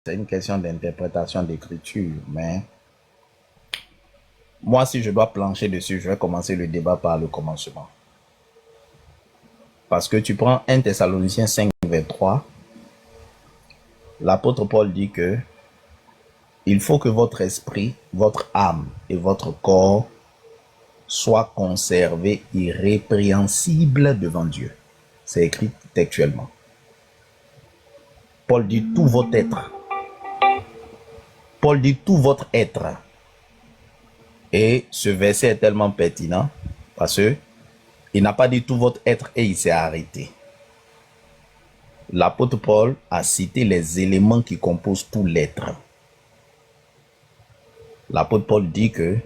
c'est une question d'interprétation d'écriture, mais moi, si je dois plancher dessus, je vais commencer le débat par le commencement. Parce que tu prends 1 Thessaloniciens 5, 23, l'apôtre Paul dit que il faut que votre esprit, votre âme et votre corps soient conservés irrépréhensibles devant Dieu. C'est écrit textuellement. Paul dit tout votre être. Paul dit tout votre être. Et ce verset est tellement pertinent parce que il n'a pas dit tout votre être et il s'est arrêté. L'apôtre Paul a cité les éléments qui composent tout l'être. L'apôtre Paul dit que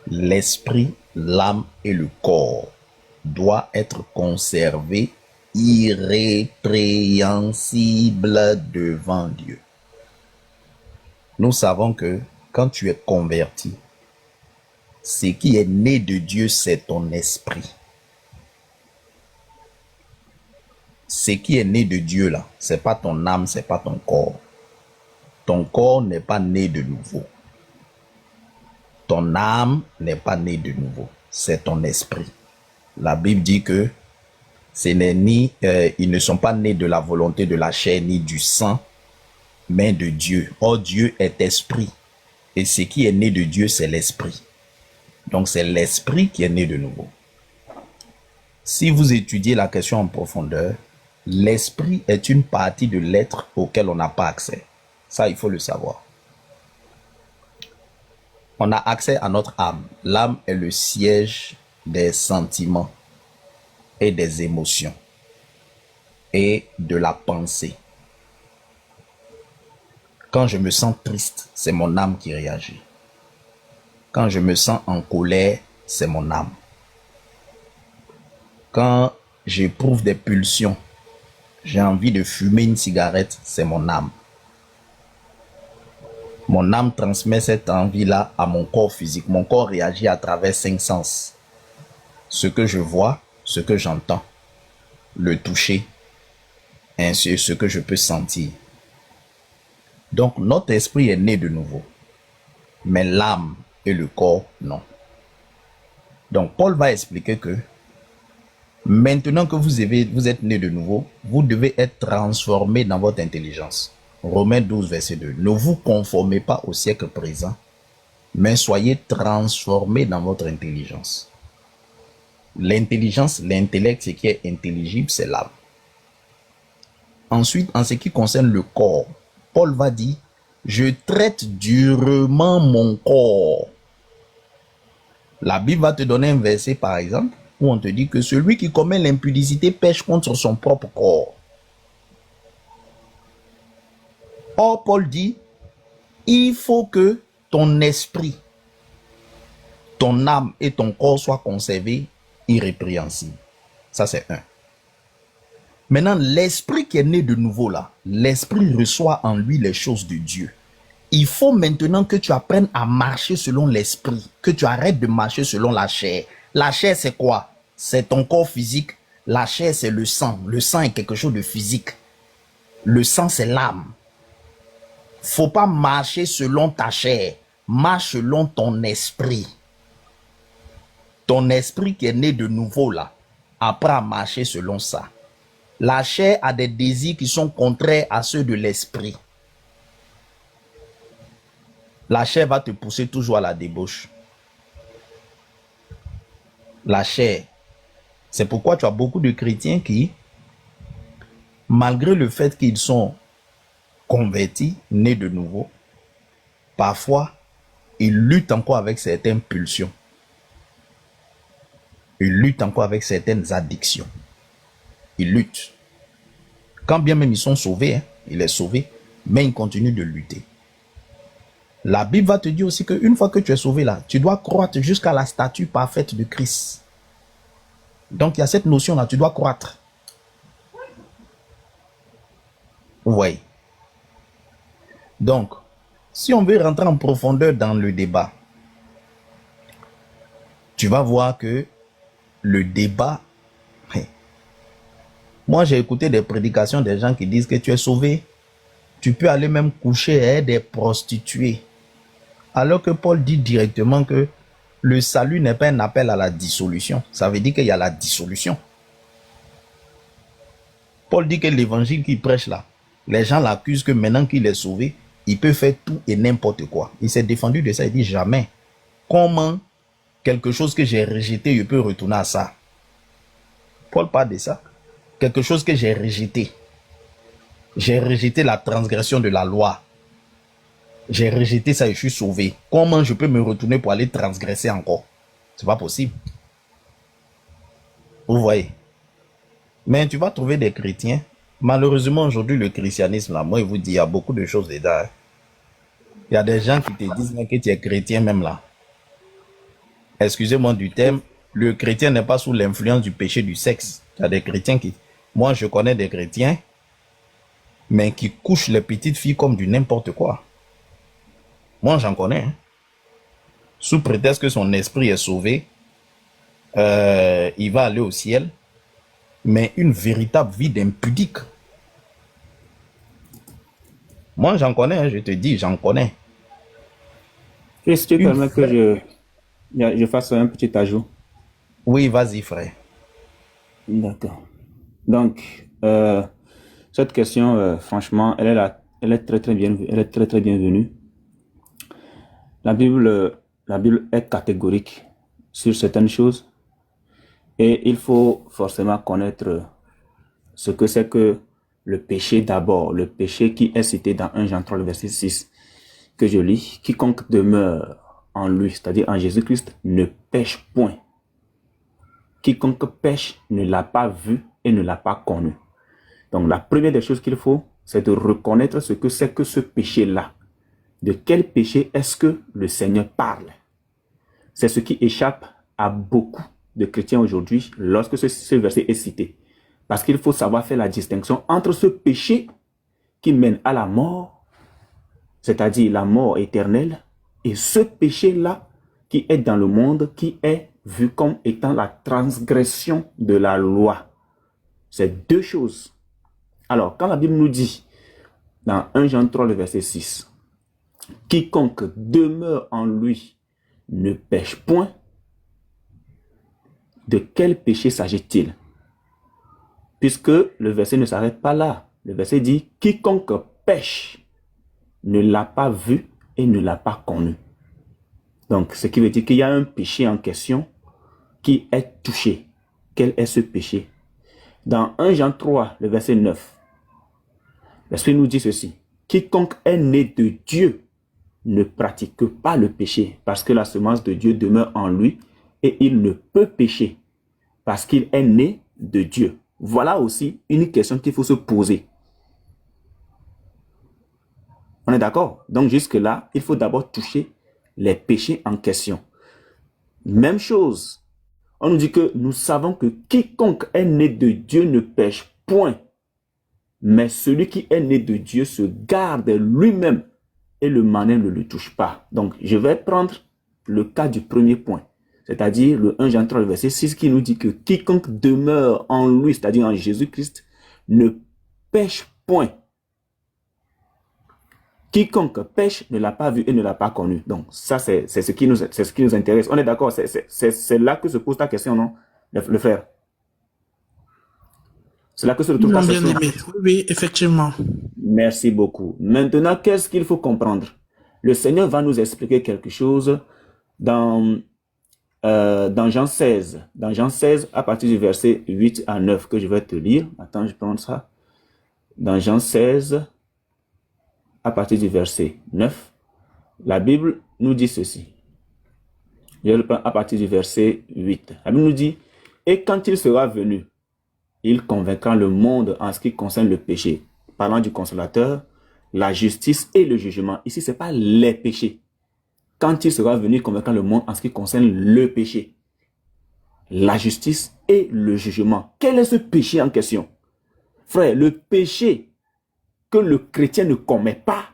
l'esprit, l'âme et le corps doivent être conservés irrépréhensibles devant Dieu. Nous savons que quand tu es converti, ce qui est né de Dieu, c'est ton esprit. Ce qui est né de Dieu là, c'est pas ton âme, c'est pas ton corps. Ton corps n'est pas né de nouveau. Ton âme n'est pas née de nouveau. C'est ton esprit. La Bible dit que ils ne sont pas nés de la volonté de la chair ni du sang, mais de Dieu. Or, Dieu est esprit. Et ce qui est né de Dieu, c'est l'esprit. Donc, c'est l'esprit qui est né de nouveau. Si vous étudiez la question en profondeur, l'esprit est une partie de l'être auquel on n'a pas accès. Ça, il faut le savoir. On a accès à notre âme. L'âme est le siège des sentiments et des émotions et de la pensée. Quand je me sens triste, c'est mon âme qui réagit. Quand je me sens en colère, c'est mon âme. Quand j'éprouve des pulsions, j'ai envie de fumer une cigarette, c'est mon âme. Mon âme transmet cette envie-là à mon corps physique. Mon corps réagit à travers 5 sens. Ce que je vois, ce que j'entends, le toucher, ainsi ce que je peux sentir. Donc notre esprit est né de nouveau, mais l'âme et le corps, non. Donc Paul va expliquer que maintenant que vous êtes né de nouveau, vous devez être transformé dans votre intelligence. Romains 12, verset 2. Ne vous conformez pas au siècle présent, mais soyez transformés dans votre intelligence. L'intelligence, l'intellect, ce qui est intelligible, c'est l'âme. Ensuite, en ce qui concerne le corps, Paul va dire, je traite durement mon corps. La Bible va te donner un verset, par exemple, où on te dit que celui qui commet l'impudicité pêche contre son propre corps. Or, Paul dit, il faut que ton esprit, ton âme et ton corps soient conservés irrépréhensibles. Ça, c'est un. Maintenant, l'esprit qui est né de nouveau là, l'esprit reçoit en lui les choses de Dieu. Il faut maintenant que tu apprennes à marcher selon l'esprit, que tu arrêtes de marcher selon la chair. La chair, c'est quoi? C'est ton corps physique. La chair, c'est le sang. Le sang est quelque chose de physique. Le sang, c'est l'âme. Faut pas marcher selon ta chair. Marche selon ton esprit. Ton esprit qui est né de nouveau là, apprends à marcher selon ça. La chair a des désirs qui sont contraires à ceux de l'esprit. La chair va te pousser toujours à la débauche. La chair. C'est pourquoi tu as beaucoup de chrétiens qui, malgré le fait qu'ils sont convertis, nés de nouveau, parfois, ils luttent encore avec certaines pulsions. Ils luttent encore avec certaines addictions. Ils luttent. Quand bien même ils sont sauvés, il est sauvé, mais ils continuent de lutter. La Bible va te dire aussi qu'une fois que tu es sauvé là, tu dois croître jusqu'à la stature parfaite de Christ. Donc il y a cette notion là, tu dois croître. Oui. Donc, si on veut rentrer en profondeur dans le débat, tu vas voir que le débat... Moi, j'ai écouté des prédications des gens qui disent que tu es sauvé, Tu peux aller même coucher avec des prostituées. Alors que Paul dit directement que le salut n'est pas un appel à la dissolution. Ça veut dire qu'il y a la dissolution. Paul dit que l'évangile qu'il prêche là, les gens l'accusent que maintenant qu'il est sauvé, il peut faire tout et n'importe quoi. Il s'est défendu de ça, il dit jamais. Comment quelque chose que j'ai rejeté, je peux retourner à ça? Paul parle de ça. Quelque chose que j'ai rejeté. J'ai rejeté la transgression de la loi. J'ai rejeté ça et je suis sauvé. Comment je peux me retourner pour aller transgresser encore? C'est pas possible. Vous voyez? Mais tu vas trouver des chrétiens. Malheureusement, aujourd'hui, le christianisme, là, moi, je vous dis, il y a beaucoup de choses dedans. Il y a des gens qui te disent que tu es chrétien même là. Excusez-moi du terme, le chrétien n'est pas sous l'influence du péché du sexe. Il y a des chrétiens qui... Moi, je connais des chrétiens, mais qui couchent les petites filles comme du n'importe quoi. Moi, j'en connais. Hein. Sous prétexte que son esprit est sauvé, il va aller au ciel, mais une véritable vie d'impudique. Moi, j'en connais, hein, je te dis, j'en connais. Est-ce que tu permets que je fasse un petit ajout? Oui, vas-y, frère. D'accord. Donc, cette question, franchement, elle est très très bienvenue. La Bible est catégorique sur certaines choses et il faut forcément connaître ce que c'est que le péché d'abord, le péché qui est cité dans 1 Jean 3, le verset 6, que je lis. Quiconque demeure en lui, c'est-à-dire en Jésus-Christ, ne pêche point. Quiconque pêche ne l'a pas vu et ne l'a pas connu. Donc la première des choses qu'il faut, c'est de reconnaître ce que c'est que ce péché-là. De quel péché est-ce que le Seigneur parle? C'est ce qui échappe à beaucoup de chrétiens aujourd'hui lorsque ce verset est cité. Parce qu'il faut savoir faire la distinction entre ce péché qui mène à la mort, c'est-à-dire la mort éternelle, et ce péché-là qui est dans le monde, qui est vu comme étant la transgression de la loi. C'est deux choses. Alors, quand la Bible nous dit, dans 1 Jean 3, le verset 6, « Quiconque demeure en lui ne pêche point », de quel péché s'agit-il? Puisque le verset ne s'arrête pas là. Le verset dit, « Quiconque pêche ne l'a pas vu et ne l'a pas connu. » Donc, ce qui veut dire qu'il y a un péché en question qui est touché. Quel est ce péché? Dans 1 Jean 3, le verset 9, l'Esprit nous dit ceci. « Quiconque est né de Dieu ne pratique pas le péché, parce que la semence de Dieu demeure en lui et il ne peut pécher, parce qu'il est né de Dieu. » Voilà aussi une question qu'il faut se poser. On est d'accord? Donc jusque-là, il faut d'abord toucher les péchés en question. Même chose. On nous dit que nous savons que quiconque est né de Dieu ne pêche point. Mais celui qui est né de Dieu se garde lui-même et le malin ne le touche pas. Donc, je vais prendre le cas du premier point, c'est-à-dire le 1 Jean 3, le verset 6 qui nous dit que quiconque demeure en lui, c'est-à-dire en Jésus-Christ, ne pêche point. Quiconque pêche ne l'a pas vu et ne l'a pas connu. Donc, ça, c'est ce qui nous intéresse. On est d'accord? C'est là que se pose ta question, non, le frère? C'est là que se retrouve ta question. Bien aimé. Oui, effectivement. Merci beaucoup. Maintenant, qu'est-ce qu'il faut comprendre? Le Seigneur va nous expliquer quelque chose dans Jean 16. Dans Jean 16, à partir du verset 8 à 9, que je vais te lire. Attends, je prends ça. Dans Jean 16, à partir du verset 9, la Bible nous dit ceci. Je le prends à partir du verset 8. La Bible nous dit, « Et quand il sera venu, il convaincra le monde en ce qui concerne le péché. » Parlant du consolateur, la justice et le jugement. Ici, ce n'est pas les péchés. Quand il sera venu, il convaincra le monde en ce qui concerne le péché, la justice et le jugement. Quel est ce péché en question? Frère, le péché que le chrétien ne commet pas,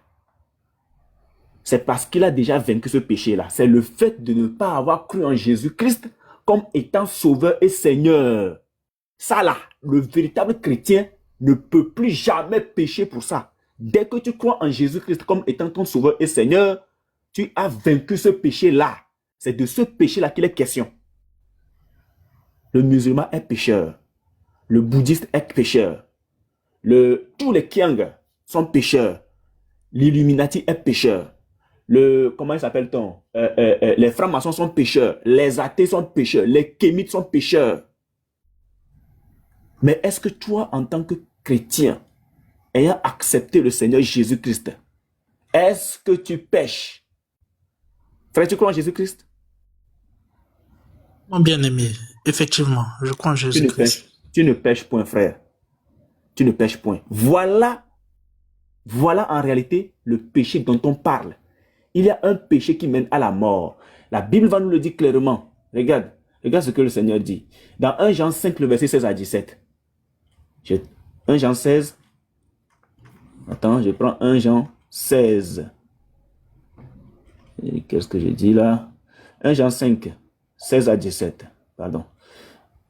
c'est parce qu'il a déjà vaincu ce péché-là. C'est le fait de ne pas avoir cru en Jésus-Christ comme étant sauveur et seigneur. Ça là, le véritable chrétien ne peut plus jamais pécher pour ça. Dès que tu crois en Jésus-Christ comme étant ton sauveur et Seigneur, tu as vaincu ce péché-là. C'est de ce péché-là qu'il est question. Le musulman est pécheur. Le bouddhiste est pécheur. Tous les Kiang sont pécheurs. L'Illuminati est pécheur. Comment il s'appelle-t-on? Les francs-maçons sont pécheurs. Les athées sont pécheurs. Les kémites sont pécheurs. Mais est-ce que toi, en tant que chrétien, ayant accepté le Seigneur Jésus-Christ, est-ce que tu pêches? Frère, tu crois en Jésus-Christ? Mon bien-aimé, effectivement, je crois en Jésus-Christ. Tu ne pêches point, frère. Tu ne pêches point. Voilà en réalité le péché dont on parle. Il y a un péché qui mène à la mort. La Bible va nous le dire clairement. Regarde ce que le Seigneur dit. Dans 1 Jean 5, le verset 16 à 17. 1 Jean 16. Attends, je prends 1 Jean 16. Qu'est-ce que je dis là? 1 Jean 5, 16 à 17. Pardon.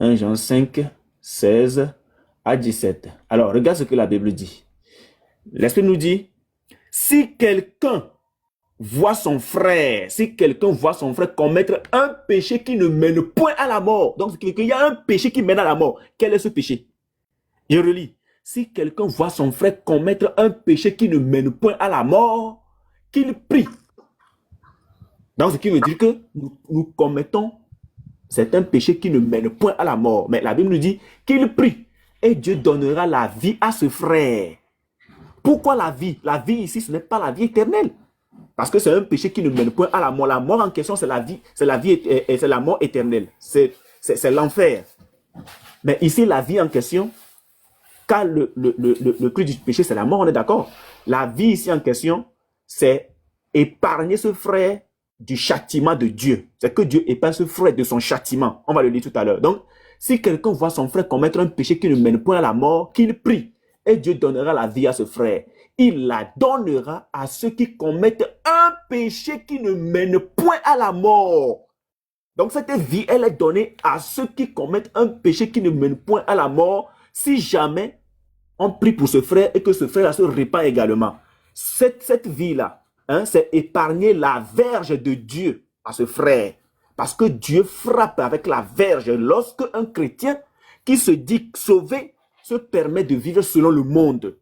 1 Jean 5, 16 à 17. Alors, regarde ce que la Bible dit. L'Esprit nous dit, si quelqu'un voit son frère commettre un péché qui ne mène point à la mort, donc il y a un péché qui mène à la mort, quel est ce péché? Je relis. Si quelqu'un voit son frère commettre un péché qui ne mène point à la mort, qu'il prie. Donc, ce qui veut dire que nous commettons, c'est un péché qui ne mène point à la mort. Mais la Bible nous dit qu'il prie et Dieu donnera la vie à ce frère. Pourquoi la vie? La vie ici, ce n'est pas la vie éternelle. Parce que c'est un péché qui ne mène point à la mort. La mort en question, c'est la vie, c'est la mort éternelle. C'est l'enfer. Mais ici, la vie en question, car le prix du péché, c'est la mort, on est d'accord? La vie ici en question, c'est épargner ce frère du châtiment de Dieu. C'est que Dieu épargne ce frère de son châtiment. On va le lire tout à l'heure. Donc, si quelqu'un voit son frère commettre un péché qui ne mène point à la mort, qu'il prie. Et Dieu donnera la vie à ce frère. Il la donnera à ceux qui commettent un péché qui ne mène point à la mort. Donc cette vie, elle est donnée à ceux qui commettent un péché qui ne mène point à la mort, si jamais on prie pour ce frère et que ce frère se répand également. Cette vie-là, c'est épargner la verge de Dieu à ce frère. Parce que Dieu frappe avec la verge lorsque un chrétien qui se dit sauvé se permet de vivre selon le monde.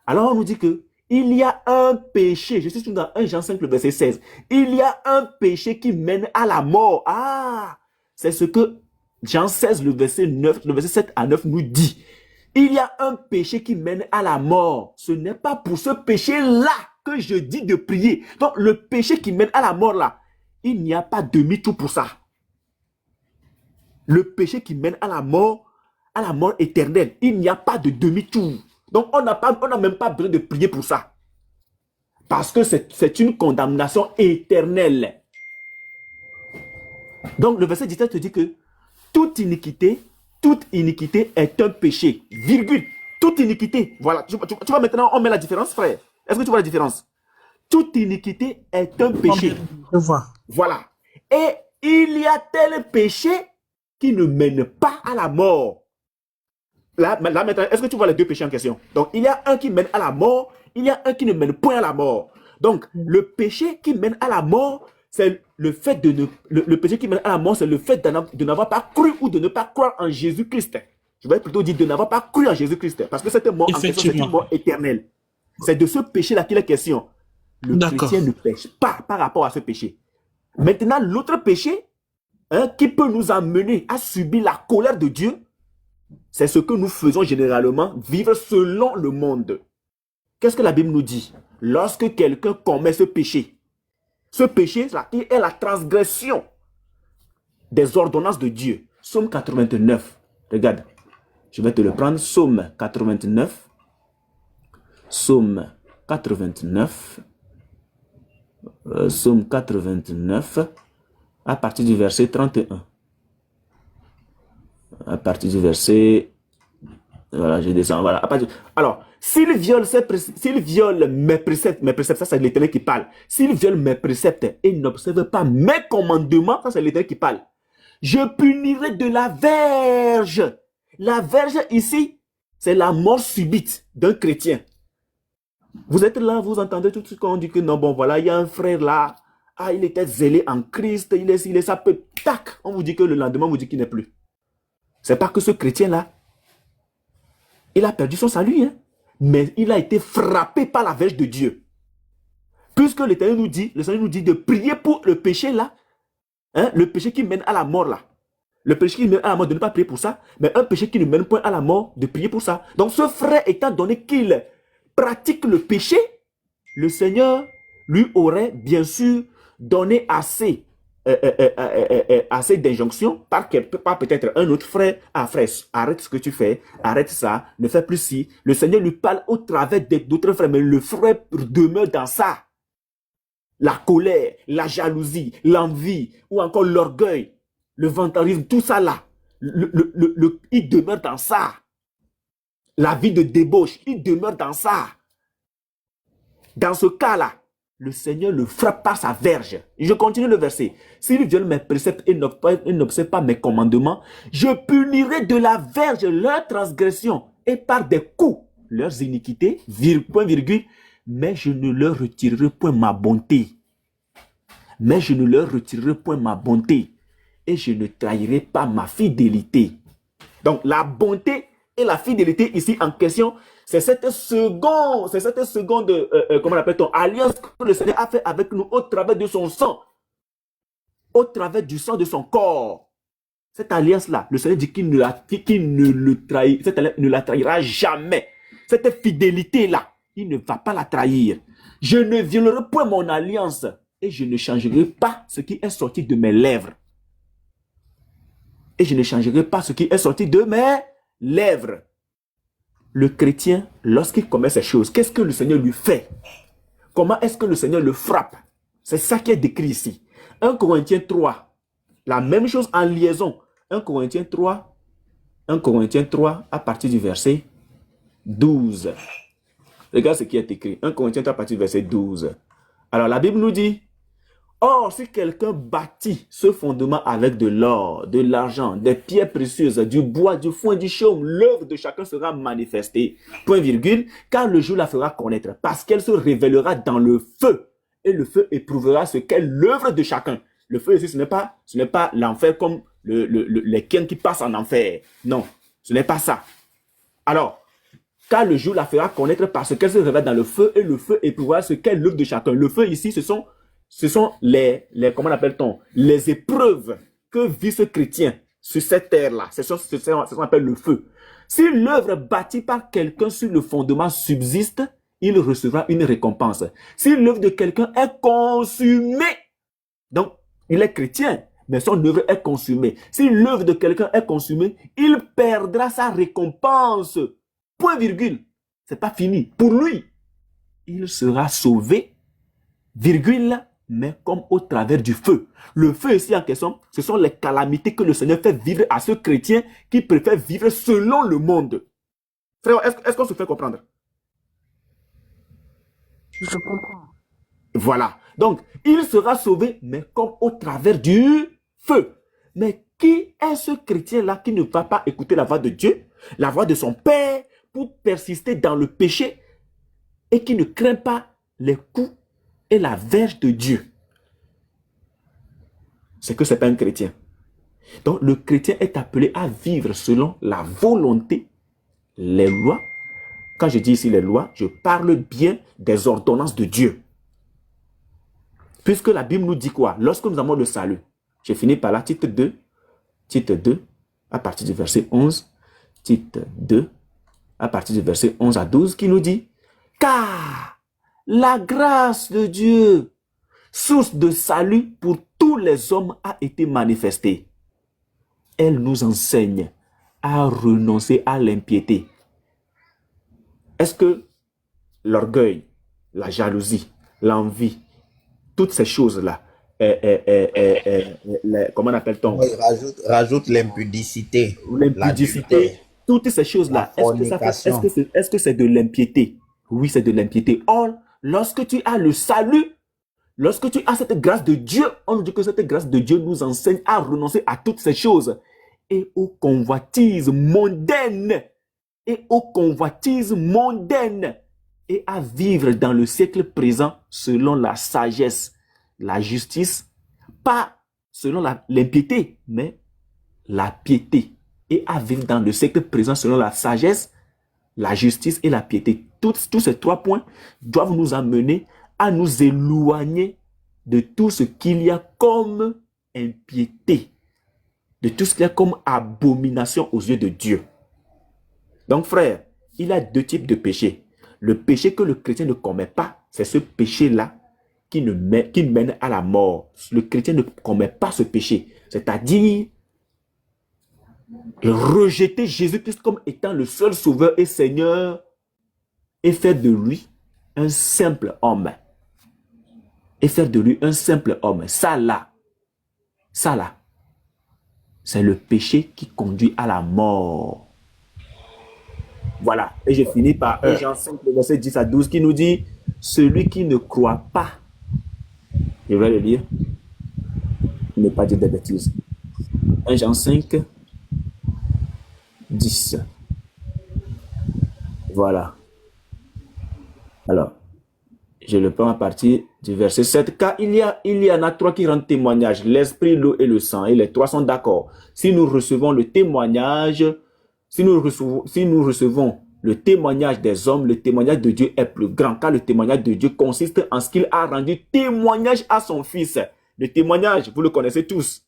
Alors on nous dit que il y a un péché, je suis dans 1 Jean 5, le verset 16. Il y a un péché qui mène à la mort. Ah, c'est ce que Jean 16, le verset 7 à 9 nous dit. Il y a un péché qui mène à la mort. Ce n'est pas pour ce péché-là que je dis de prier. Donc le péché qui mène à la mort là, il n'y a pas demi-tour pour ça. Le péché qui mène à la mort éternelle, il n'y a pas de demi-tour. Donc on n'a même pas besoin de prier pour ça. Parce que c'est une condamnation éternelle. Donc le verset 17 te dit que toute iniquité est un péché. Virgule. Toute iniquité. Voilà. Tu vois maintenant, on met la différence, frère. Est-ce que tu vois la différence? Toute iniquité est un péché. Je vois. Voilà. Et il y a tel péché qui ne mène pas à la mort. Là maintenant, est-ce que tu vois les deux péchés en question? Donc, il y a un qui mène à la mort, il y a un qui ne mène point à la mort. Donc, le péché qui mène à la mort, c'est le fait le péché qui mène à la mort, c'est le fait de n'avoir pas cru ou de ne pas croire en Jésus-Christ. Je vais plutôt dire de n'avoir pas cru en Jésus-Christ. Parce que cette mort en question, c'est une mort éternelle. C'est de ce péché-là qu'il est question. Le chrétien ne pêche pas par rapport à ce péché. Maintenant, l'autre péché qui peut nous amener à subir la colère de Dieu, c'est ce que nous faisons généralement, vivre selon le monde. Qu'est-ce que la Bible nous dit? Lorsque quelqu'un commet ce péché là, il est la transgression des ordonnances de Dieu. Psaume 89. Regarde, je vais te le prendre. Psaume 89. Psaume 89. Psaume 89. À partir du verset 31. À partir du verset... Voilà, je descends. Voilà. Alors, s'il viole mes préceptes, ça c'est l'Éternel qui parle. S'il viole mes préceptes et n'observe pas mes commandements, ça c'est l'Éternel qui parle. Je punirai de la verge. La verge ici, c'est la mort subite d'un chrétien. Vous êtes là, vous entendez tout ce qu'on dit que non, bon, voilà, il y a un frère là. Ah, il était zélé en Christ, il est ça peut, tac, on vous dit que le lendemain, on vous dit qu'il n'est plus. C'est pas que ce chrétien-là, il a perdu son salut, hein, mais il a été frappé par la verge de Dieu. Puisque l'Éternel nous dit, le Seigneur nous dit de prier pour le péché là, hein, le péché qui mène à la mort là. Le péché qui mène à la mort, de ne pas prier pour ça, mais un péché qui ne mène point à la mort, de prier pour ça. Donc ce frère, étant donné qu'il pratique le péché, le Seigneur lui aurait bien sûr donné assez, assez d'injonctions par peut-être un autre frère. Ah frère, arrête ce que tu fais, arrête ça, ne fais plus ci. Le Seigneur lui parle au travers d'autres frères, mais le frère demeure dans ça. La colère, la jalousie, l'envie, ou encore l'orgueil, le vantardisme, tout ça là, il demeure dans ça. La vie de débauche, il demeure dans ça. Dans ce cas-là, le Seigneur le frappe par sa verge. Je continue le verset. S'ils violent mes préceptes et n'observent pas mes commandements, je punirai de la verge leur transgression et par des coups leurs iniquités, point virgule, mais je ne leur retirerai point ma bonté. Mais je ne leur retirerai point ma bonté et je ne trahirai pas ma fidélité. Donc la bonté et la fidélité ici en question, c'est cette seconde, comment l'appelle-t-on, alliance que le Seigneur a fait avec nous au travers de son sang, au travers du sang de son corps. Cette alliance-là, le Seigneur dit qu'il ne la trahira jamais. Cette fidélité-là, il ne va pas la trahir. Je ne violerai point mon alliance et je ne changerai pas ce qui est sorti de mes lèvres. Et je ne changerai pas ce qui est sorti de mes lèvres. Le chrétien, lorsqu'il commet ces choses, qu'est-ce que le Seigneur lui fait? Comment est-ce que le Seigneur le frappe? C'est ça qui est décrit ici. 1 Corinthiens 3, la même chose en liaison. 1 Corinthiens 3 à partir du verset 12. Regarde ce qui est écrit. 1 Corinthiens 3 à partir du verset 12. Alors la Bible nous dit, or, si quelqu'un bâtit ce fondement avec de l'or, de l'argent, des pierres précieuses, du bois, du foin, du chaume, l'œuvre de chacun sera manifestée. Point virgule, car le jour la fera connaître, parce qu'elle se révélera dans le feu, et le feu éprouvera ce qu'est l'œuvre de chacun. Le feu ici, ce n'est pas l'enfer comme les chiens qui passent en enfer. Non, ce n'est pas ça. Alors, car le jour la fera connaître parce qu'elle se révèle dans le feu, et le feu éprouvera ce qu'est l'œuvre de chacun. Le feu ici, ce sont comment appelle-t-on, les épreuves que vit ce chrétien sur cette terre-là. C'est ce qu'on appelle le feu. Si l'œuvre bâtie par quelqu'un sur le fondement subsiste, il recevra une récompense. Si l'œuvre de quelqu'un est consumée, donc il est chrétien, mais son œuvre est consumée. Si l'œuvre de quelqu'un est consumée, il perdra sa récompense. Point virgule. C'est pas fini. Pour lui, il sera sauvé, virgule, mais comme au travers du feu. Le feu ici en question, ce sont les calamités que le Seigneur fait vivre à ce chrétien qui préfère vivre selon le monde. Frère, est-ce qu'on se fait comprendre? Je comprends. Voilà. Donc, il sera sauvé, mais comme au travers du feu. Mais qui est ce chrétien-là qui ne va pas écouter la voix de Dieu, la voix de son Père, pour persister dans le péché et qui ne craint pas les coups et la verge de Dieu? C'est que ce n'est pas un chrétien. Donc, le chrétien est appelé à vivre selon la volonté, les lois. Quand je dis ici les lois, je parle bien des ordonnances de Dieu. Puisque la Bible nous dit quoi? Lorsque nous avons le salut, j'ai fini par là, titre 2, à partir du verset 11, titre 2, à partir du verset 11 à 12, qui nous dit, car la grâce de Dieu, source de salut pour tous les hommes, a été manifestée. Elle nous enseigne à renoncer à l'impiété. Est-ce que l'orgueil, la jalousie, l'envie, toutes ces choses-là, comment appelle-t-on? Oui, rajoute l'impudicité. L'impudicité, toutes ces choses-là, est-ce que c'est de l'impiété? Oui, c'est de l'impiété. Or, lorsque tu as le salut, lorsque tu as cette grâce de Dieu, on nous dit que cette grâce de Dieu nous enseigne à renoncer à toutes ces choses et aux convoitises mondaines. Et aux convoitises mondaines. et à vivre dans le siècle présent selon la sagesse, la justice, pas selon l'impiété, mais la piété. Et à vivre dans le siècle présent selon la sagesse, la justice et la piété. Tous ces 3 points doivent nous amener à nous éloigner de tout ce qu'il y a comme impiété, de tout ce qu'il y a comme abomination aux yeux de Dieu. Donc frère, il y a 2 types de péchés. Le péché que le chrétien ne commet pas, c'est ce péché-là qui mène à la mort. Le chrétien ne commet pas ce péché, c'est-à-dire rejeter Jésus-Christ comme étant le seul sauveur et Seigneur et faire de lui un simple homme. Et faire de lui un simple homme. Ça là, c'est le péché qui conduit à la mort. Voilà. Et je finis par 1 Jean 5, le verset 10 à 12 qui nous dit, celui qui ne croit pas, je vais le lire, ne pas dire des bêtises. 1 Jean 5, 10. Voilà. Alors, je le prends à partir du verset 7. Car il y en a 3 qui rendent témoignage, l'esprit, l'eau et le sang. Et les 3 sont d'accord. Si nous recevons le témoignage, si nous recevons le témoignage des hommes, le témoignage de Dieu est plus grand. Car le témoignage de Dieu consiste en ce qu'il a rendu témoignage à son Fils. Le témoignage, vous le connaissez tous.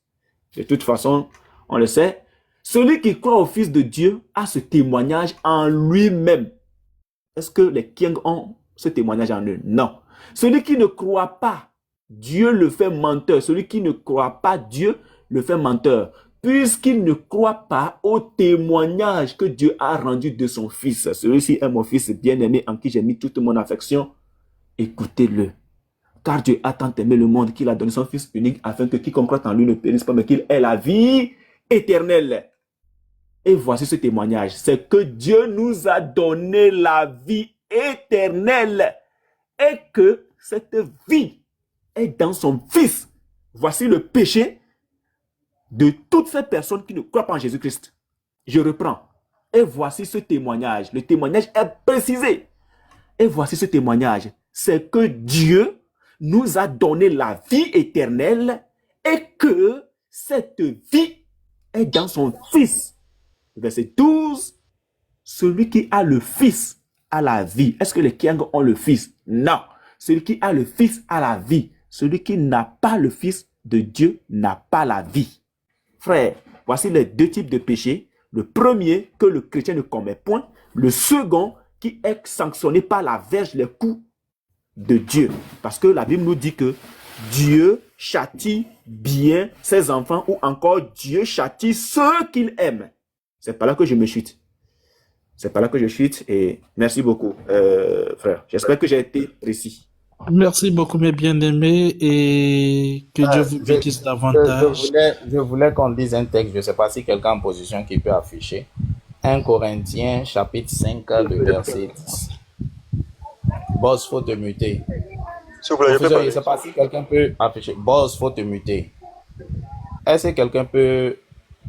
De toute façon, on le sait. Celui qui croit au Fils de Dieu a ce témoignage en lui-même. Est-ce que les Kiang ont ce témoignage en eux? Non. Celui qui ne croit pas, Dieu le fait menteur. Celui qui ne croit pas, Dieu le fait menteur. Puisqu'il ne croit pas au témoignage que Dieu a rendu de son Fils. Celui-ci est mon Fils bien-aimé en qui j'ai mis toute mon affection. Écoutez-le. Car Dieu a tant aimé le monde qu'il a donné son Fils unique afin que quiconque croit en lui ne périsse pas, mais qu'il ait la vie éternelle. Et voici ce témoignage, c'est que Dieu nous a donné la vie éternelle et que cette vie est dans son Fils. Voici le péché de toutes ces personnes qui ne croient pas en Jésus-Christ. Je reprends. Et voici ce témoignage. Le témoignage est précisé. Et voici ce témoignage, c'est que Dieu nous a donné la vie éternelle et que cette vie est dans son Fils. Verset 12, celui qui a le Fils a la vie. Est-ce que les Kiang ont le Fils? Non. Celui qui a le Fils a la vie. Celui qui n'a pas le Fils de Dieu n'a pas la vie. Frère, voici les 2 types de péchés. Le premier, que le chrétien ne commet point. Le second, qui est sanctionné par la verge, les coups de Dieu. Parce que la Bible nous dit que Dieu châtie bien ses enfants ou encore Dieu châtie ceux qu'il aime. C'est par là que je me chute. C'est par là que je chute et merci beaucoup, frère. J'espère que j'ai été précis. Merci beaucoup, mes bien-aimés, et que Dieu vous bénisse davantage. Je voulais qu'on dise un texte, je ne sais pas si quelqu'un en position qui peut afficher. 1 Corinthiens, chapitre 5, le verset 10. Boss, faut te muter. S'il vous plaît, je ne sais pas si quelqu'un peut afficher. Boss, faut te muter. Est-ce que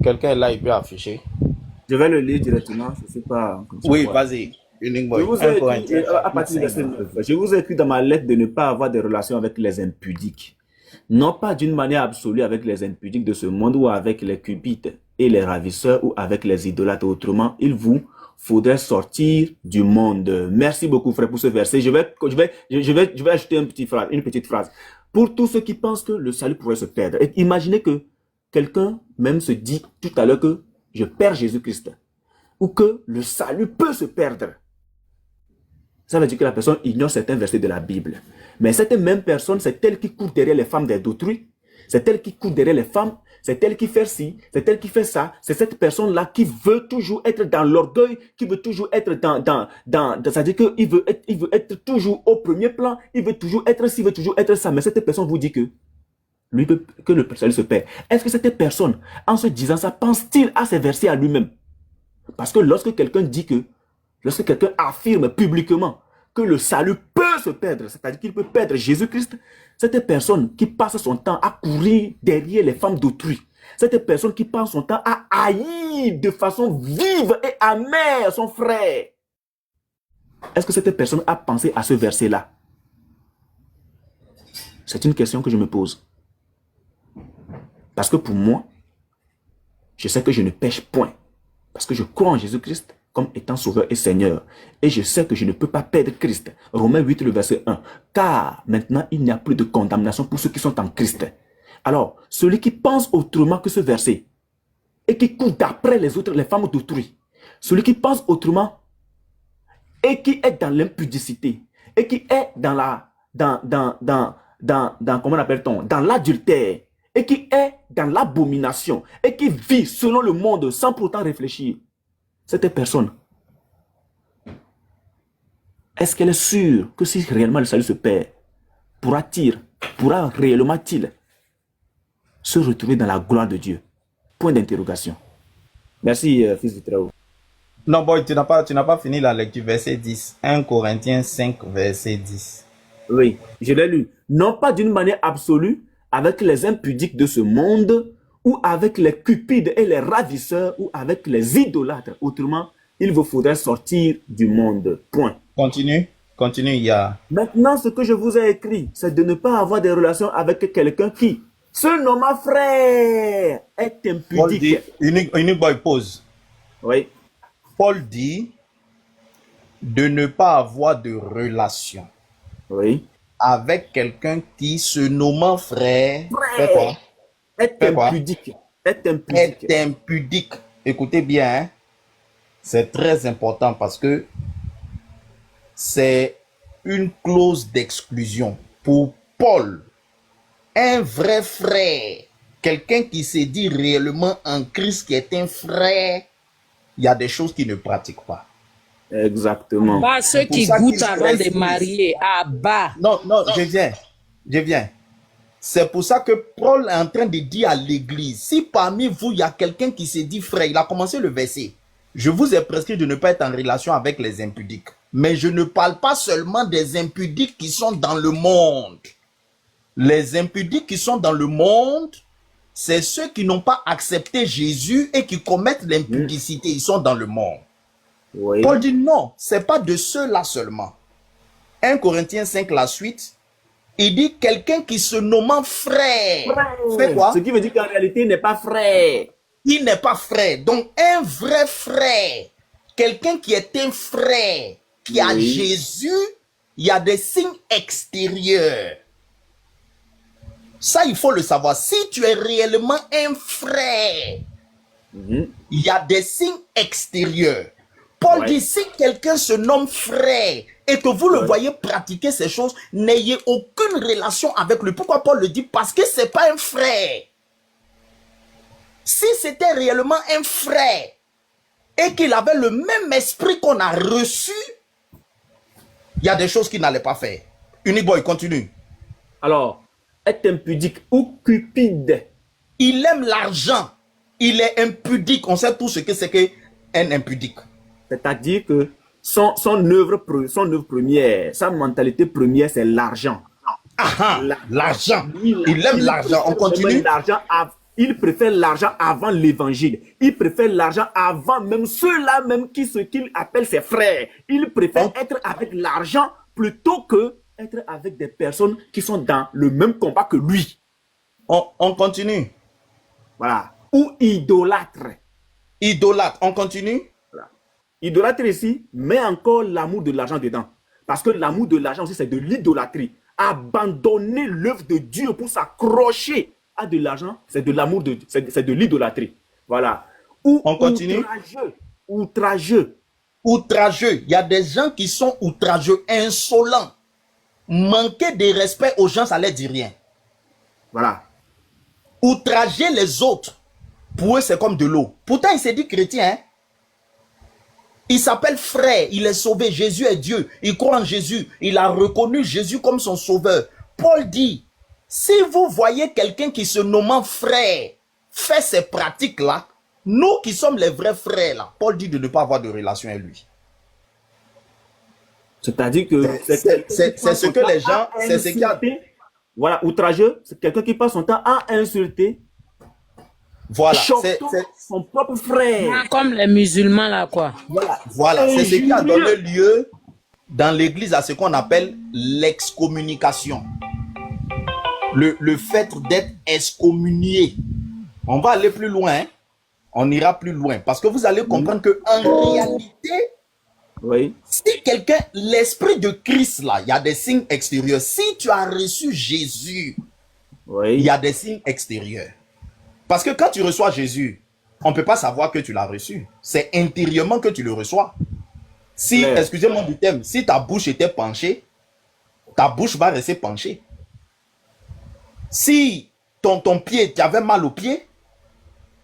quelqu'un là, il peut afficher? Je vais le lire directement, je ne sais pas. Oui, vas-y. Je vous ai écrit dans ma lettre de ne pas avoir de relations avec les impudiques. Non pas d'une manière absolue avec les impudiques de ce monde ou avec les cupides et les ravisseurs ou avec les idolâtres. Autrement, il vous faudrait sortir du monde. Merci beaucoup, frère, pour ce verset. Je vais ajouter une petite phrase. Pour tous ceux qui pensent que le salut pourrait se perdre. Et imaginez que quelqu'un même se dit tout à l'heure que je perds Jésus-Christ ou que le salut peut se perdre. Ça veut dire que la personne ignore certains versets de la Bible. Mais cette même personne, c'est elle qui court derrière les femmes d'autrui. C'est elle qui court derrière les femmes. C'est elle qui fait ci. C'est elle qui fait ça. C'est cette personne-là qui veut toujours être dans l'orgueil, qui veut toujours être c'est-à-dire qu'il veut être toujours au premier plan. Il veut toujours être ci, il veut toujours être ça. Mais cette personne vous dit que que le salut se perd. Est-ce que cette personne, en se disant ça, pense-t-il à ces versets à lui-même? Parce que lorsque quelqu'un affirme publiquement que le salut peut se perdre, c'est-à-dire qu'il peut perdre Jésus-Christ, cette personne qui passe son temps à courir derrière les femmes d'autrui, cette personne qui passe son temps à haïr de façon vive et amère son frère, Est-ce que cette personne a pensé à ce verset-là? C'est une question que je me pose. Parce que pour moi, je sais que je ne pêche point. Parce que je crois en Jésus-Christ comme étant sauveur et Seigneur. Et je sais que je ne peux pas perdre Christ. Romains 8, le verset 1. Car maintenant, il n'y a plus de condamnation pour ceux qui sont en Christ. Alors, celui qui pense autrement que ce verset et qui court d'après les autres, les femmes d'autrui, celui qui pense autrement et qui est dans l'impudicité et qui est dans comment appelle-t-on, dans l'adultère et qui est dans l'abomination et qui vit selon le monde sans pourtant réfléchir, cette personne, est-ce qu'elle est sûre que si réellement le salut se perd, pourra réellement-t-il se retrouver dans la gloire de Dieu? Point d'interrogation. Merci, fils de Trao. Non, boy, tu n'as pas fini la lecture, verset 10. 1 Corinthiens 5, verset 10. Oui, je l'ai lu. Non pas d'une manière absolue, avec les impudiques de ce monde, ou avec les cupides et les ravisseurs, ou avec les idolâtres. Autrement, il vous faudrait sortir du monde. Point. Continue, il y a... Maintenant, ce que je vous ai écrit, c'est de ne pas avoir des relations avec quelqu'un qui, se nommant frère, est impudique. Paul dit, unique boy, pause. Oui. Paul dit de ne pas avoir de relation. Oui. Avec quelqu'un qui, se nommant frère, fait quoi? Est impudique. Est impudique. Écoutez bien, hein? C'est très important parce que c'est une clause d'exclusion. Pour Paul, un vrai frère, quelqu'un qui se dit réellement en Christ, qui est un frère, il y a des choses qu'il ne pratique pas. Exactement. Pas ceux qui goûtent avant de marier. Ah bah. Non, je viens. C'est pour ça que Paul est en train de dire à l'église, si parmi vous, il y a quelqu'un qui se dit frère, il a commencé le verset. Je vous ai prescrit de ne pas être en relation avec les impudiques. Mais je ne parle pas seulement des impudiques qui sont dans le monde. Les impudiques qui sont dans le monde, c'est ceux qui n'ont pas accepté Jésus et qui commettent l'impudicité. Ils sont dans le monde. Oui. Paul dit non, c'est pas de ceux-là seulement. 1 Corinthiens 5, la suite, il dit quelqu'un qui se nommant frère. Fait quoi? Ce qui veut dire qu'en réalité, il n'est pas frère. Il n'est pas frère. Donc, un vrai frère, quelqu'un qui est un frère, qui a Jésus, il y a des signes extérieurs. Ça, il faut le savoir. Si tu es réellement un frère, il y a des signes extérieurs. Paul dit, si quelqu'un se nomme frère et que vous le voyez pratiquer ces choses, n'ayez aucune relation avec lui. Pourquoi Paul le dit? Parce que ce n'est pas un frère. Si c'était réellement un frère et qu'il avait le même esprit qu'on a reçu, il y a des choses qu'il n'allait pas faire. Unique boy, continue. Alors, est impudique ou cupide. Il aime l'argent. Il est impudique. On sait tout ce que c'est qu'un impudique. C'est-à-dire que son œuvre première, sa mentalité première, c'est l'argent. L'argent. Il aime l'argent. On continue. Il préfère l'argent avant l'évangile. Il préfère l'argent avant même ceux-là même ce qu'il appelle ses frères. Il préfère être avec l'argent plutôt que être avec des personnes qui sont dans le même combat que lui. On continue. Voilà. Ou idolâtre. Idolâtre. On continue. Voilà. Idolâtre ici met encore l'amour de l'argent dedans. Parce que l'amour de l'argent aussi, c'est de l'idolâtrie. Abandonner l'œuvre de Dieu pour s'accrocher à de l'argent, c'est de l'amour de Dieu, c'est de l'idolâtrie. Voilà. Ou on continue. Outrageux. Outrageux. Il y a des gens qui sont outrageux, insolents. Manquer de respect aux gens, ça ne leur dit rien. Voilà. Outrager les autres, pour eux, c'est comme de l'eau. Pourtant, il s'est dit chrétien. Hein? Il s'appelle frère, il est sauvé. Jésus est Dieu. Il croit en Jésus. Il a reconnu Jésus comme son sauveur. Paul dit, si vous voyez quelqu'un qui se nommant frère fait ces pratiques-là, nous qui sommes les vrais frères, là, Paul dit de ne pas avoir de relation avec lui. C'est-à-dire que c'est ce que les gens... C'est ce qu'il y a... Voilà, outrageux, c'est quelqu'un qui passe son temps à insulter. Voilà. Son propre frère. Comme les musulmans là, quoi. Voilà. C'est ce qui a donné lieu dans l'église à ce qu'on appelle l'excommunication. Le fait d'être excommunié. On va aller plus loin. Hein? On ira plus loin. Parce que vous allez comprendre qu'en réalité, Oui. si quelqu'un, l'esprit de Christ là, il y a des signes extérieurs. Si tu as reçu Jésus, il Oui. y a des signes extérieurs. Parce que quand tu reçois Jésus, on ne peut pas savoir que tu l'as reçu. C'est intérieurement que tu le reçois. Si, Claire. excusez-moi du thème, si ta bouche était penchée, ta bouche va rester penchée. Si ton pied, tu avais mal au pied,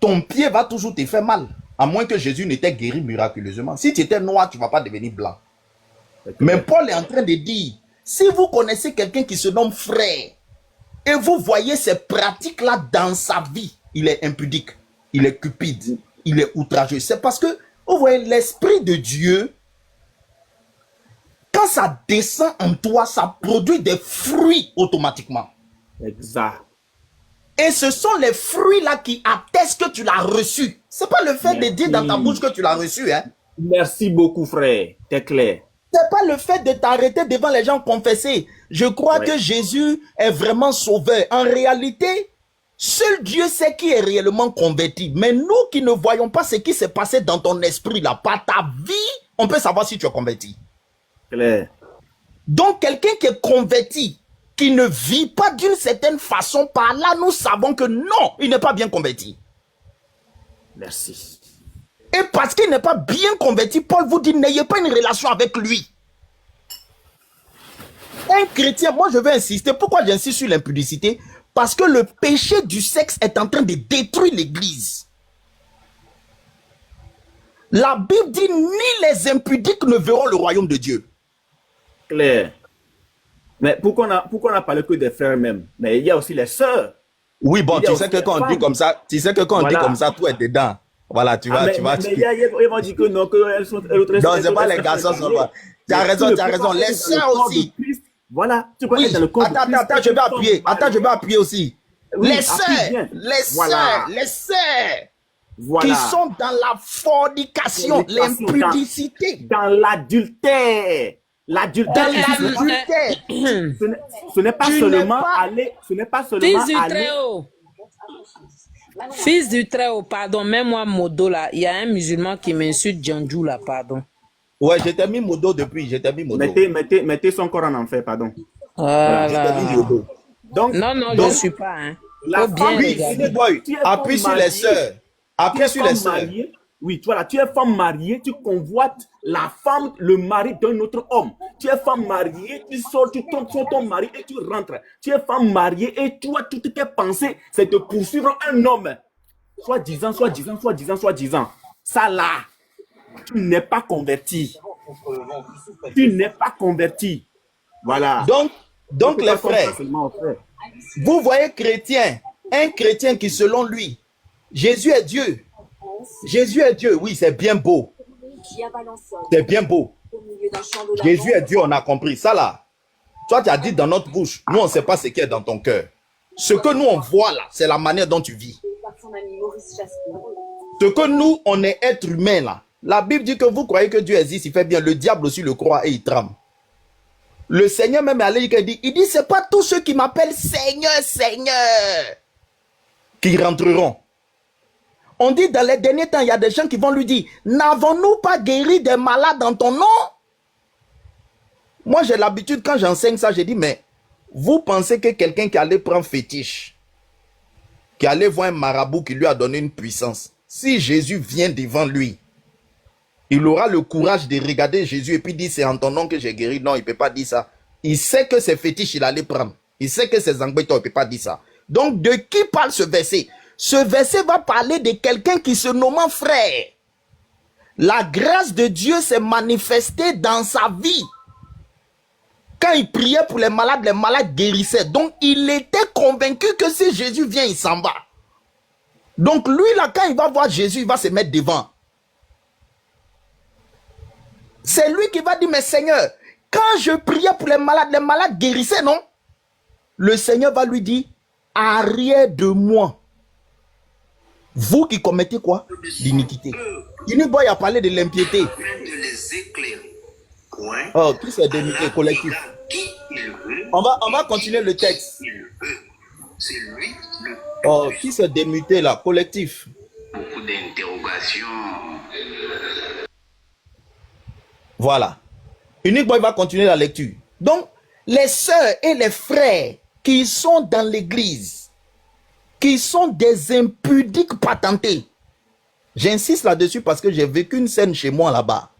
ton pied va toujours te faire mal. À moins que Jésus n'était guéri miraculeusement. Si tu étais noir, tu ne vas pas devenir blanc. Mais Paul est en train de dire, si vous connaissez quelqu'un qui se nomme frère, et vous voyez ces pratiques-là dans sa vie, il est impudique, il est cupide, il est outrageux. C'est parce que, vous voyez, l'Esprit de Dieu, quand ça descend en toi, ça produit des fruits automatiquement. Exact. Et ce sont les fruits-là qui attestent que tu l'as reçu. Ce n'est pas le fait de dire dans ta bouche que tu l'as reçu. Hein. Merci beaucoup, frère. T'es clair. Ce n'est pas le fait de t'arrêter devant les gens confesser. Je crois Ouais. que Jésus est vraiment sauveur. En réalité, seul Dieu sait qui est réellement converti. Mais nous qui ne voyons pas ce qui s'est passé dans ton esprit, là, par ta vie, on peut savoir si tu es converti. Clair. Donc, quelqu'un qui est converti, qui ne vit pas d'une certaine façon, par là, nous savons que non, il n'est pas bien converti. Merci. Et parce qu'il n'est pas bien converti, Paul vous dit, n'ayez pas une relation avec lui. Un chrétien, moi je vais insister. Pourquoi j'insiste sur l'impudicité? Parce que le péché du sexe est en train de détruire l'église. La Bible dit, ni les impudiques ne verront le royaume de Dieu. Clair. Mais pourquoi on a parlé que des frères même? Mais il y a aussi les sœurs. Oui, bon, Il y a tu sais aussi que les quand on dit femmes. comme ça, tu sais que quand on Voilà. dit comme ça, tout est dedans. Voilà, tu vas, Mais tu vas. ils vont dire que non, qu'elles sont... Non, c'est pas les garçons seulement. Tu as raison, tu as raison. Les sœurs aussi. Voilà, tu peux Oui, être dans le corps de Christ. attends, je vais appuyer. Attends, je vais appuyer aussi. Oui, Les appuie sœurs, bien. les Voilà. sœurs, les sœurs Voilà. qui sont dans la fornication, Fornication, l'impudicité, Dans l'adultère. L'adultère. dans ici, l'adultère. Ce n'est pas Tu seulement n'es pas- aller. Ce n'est pas Fils seulement du aller. Très-Haut. Fils du Très-Haut, pardon, mets-moi modo là. Il y a un musulman qui m'insulte Djandjou là, pardon. Ouais, je t'ai mis modo depuis, je t'ai mis modo. Mettez son corps en enfer, pardon. Je t'ai mis modo. Donc, Non, non, je donc, ne suis pas. Hein. la Faut bien femme- Oui, regarder. Sidi Boy, Tu es appuie femme sur les mariée. sœurs. Tu Appuie es sur les femme sœurs. mariée. Oui, voilà, tu es femme mariée, tu convoites la femme, le mari d'un autre homme. Tu es femme mariée, tu sors, tu tombes sur ton mari et tu rentres. Tu es femme mariée et toi, toutes tes pensées, c'est de poursuivre un homme. Soit disant. Ça là, tu n'es pas converti. Tu n'es pas converti. Voilà. Donc les Tu peux pas frères, seulement aux frères. vous voyez chrétien, un chrétien qui selon lui, Jésus est Dieu. Jésus est Dieu, oui, c'est bien beau. C'est bien beau. Jésus est Dieu, on a compris. Ça là, toi tu as dit dans notre bouche, nous on ne sait pas ce qui est dans ton cœur. Ce que nous on voit là, c'est la manière dont tu vis. Ce que nous, on est être humain là. La Bible dit que vous croyez que Dieu existe, il fait bien. Le diable aussi le croit et il tremble. Le Seigneur même est allé, il dit, c'est pas tous ceux qui m'appellent Seigneur, Seigneur qui rentreront. On dit dans les derniers temps, il y a des gens qui vont lui dire, n'avons-nous pas guéri des malades dans ton nom? Moi, j'ai l'habitude, quand j'enseigne ça, je dis, mais vous pensez que quelqu'un qui allait prendre fétiche, qui allait voir un marabout qui lui a donné une puissance, si Jésus vient devant lui, il aura le courage de regarder Jésus et puis dire, c'est en ton nom que j'ai guéri? Non, il ne peut pas dire ça. Il sait que c'est fétiche, il allait prendre. Il sait que c'est Zangbeto, il ne peut pas dire ça. Donc, de qui parle ce verset? Ce verset va parler de quelqu'un qui se nomme frère. La grâce de Dieu s'est manifestée dans sa vie. Quand il priait pour les malades guérissaient. Donc, il était convaincu que si Jésus vient, il s'en va. Donc, lui, là, quand il va voir Jésus, il va se mettre devant. C'est lui qui va dire, mais Seigneur, quand je priais pour les malades guérissaient, non? Le Seigneur va lui dire, arrière de moi. Vous qui commettez quoi? L'iniquité. Iniboy a parlé de l'impiété. Oh, qui s'est démuté? Collectif. On va continuer le texte. Oh, qui s'est démuté là? Collectif. Beaucoup d'interrogations. Voilà. Unique Boy va continuer la lecture. Donc, les sœurs et les frères qui sont dans l'église, qui sont des impudiques patentés. J'insiste là-dessus parce que j'ai vécu une scène chez moi là-bas.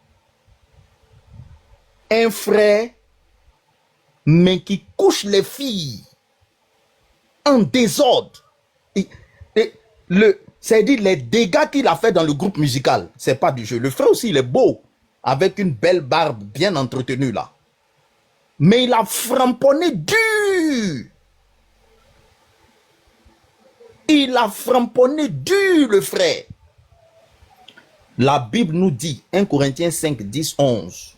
Un frère, mais qui couche les filles en désordre. C'est-à-dire les dégâts qu'il a fait dans le groupe musical, c'est pas du jeu. Le frère aussi, il est beau, avec une belle barbe bien entretenue là. Mais il a framponné dur. Il a framponné dur, le frère. La Bible nous dit, 1 Corinthiens 5, 10, 11.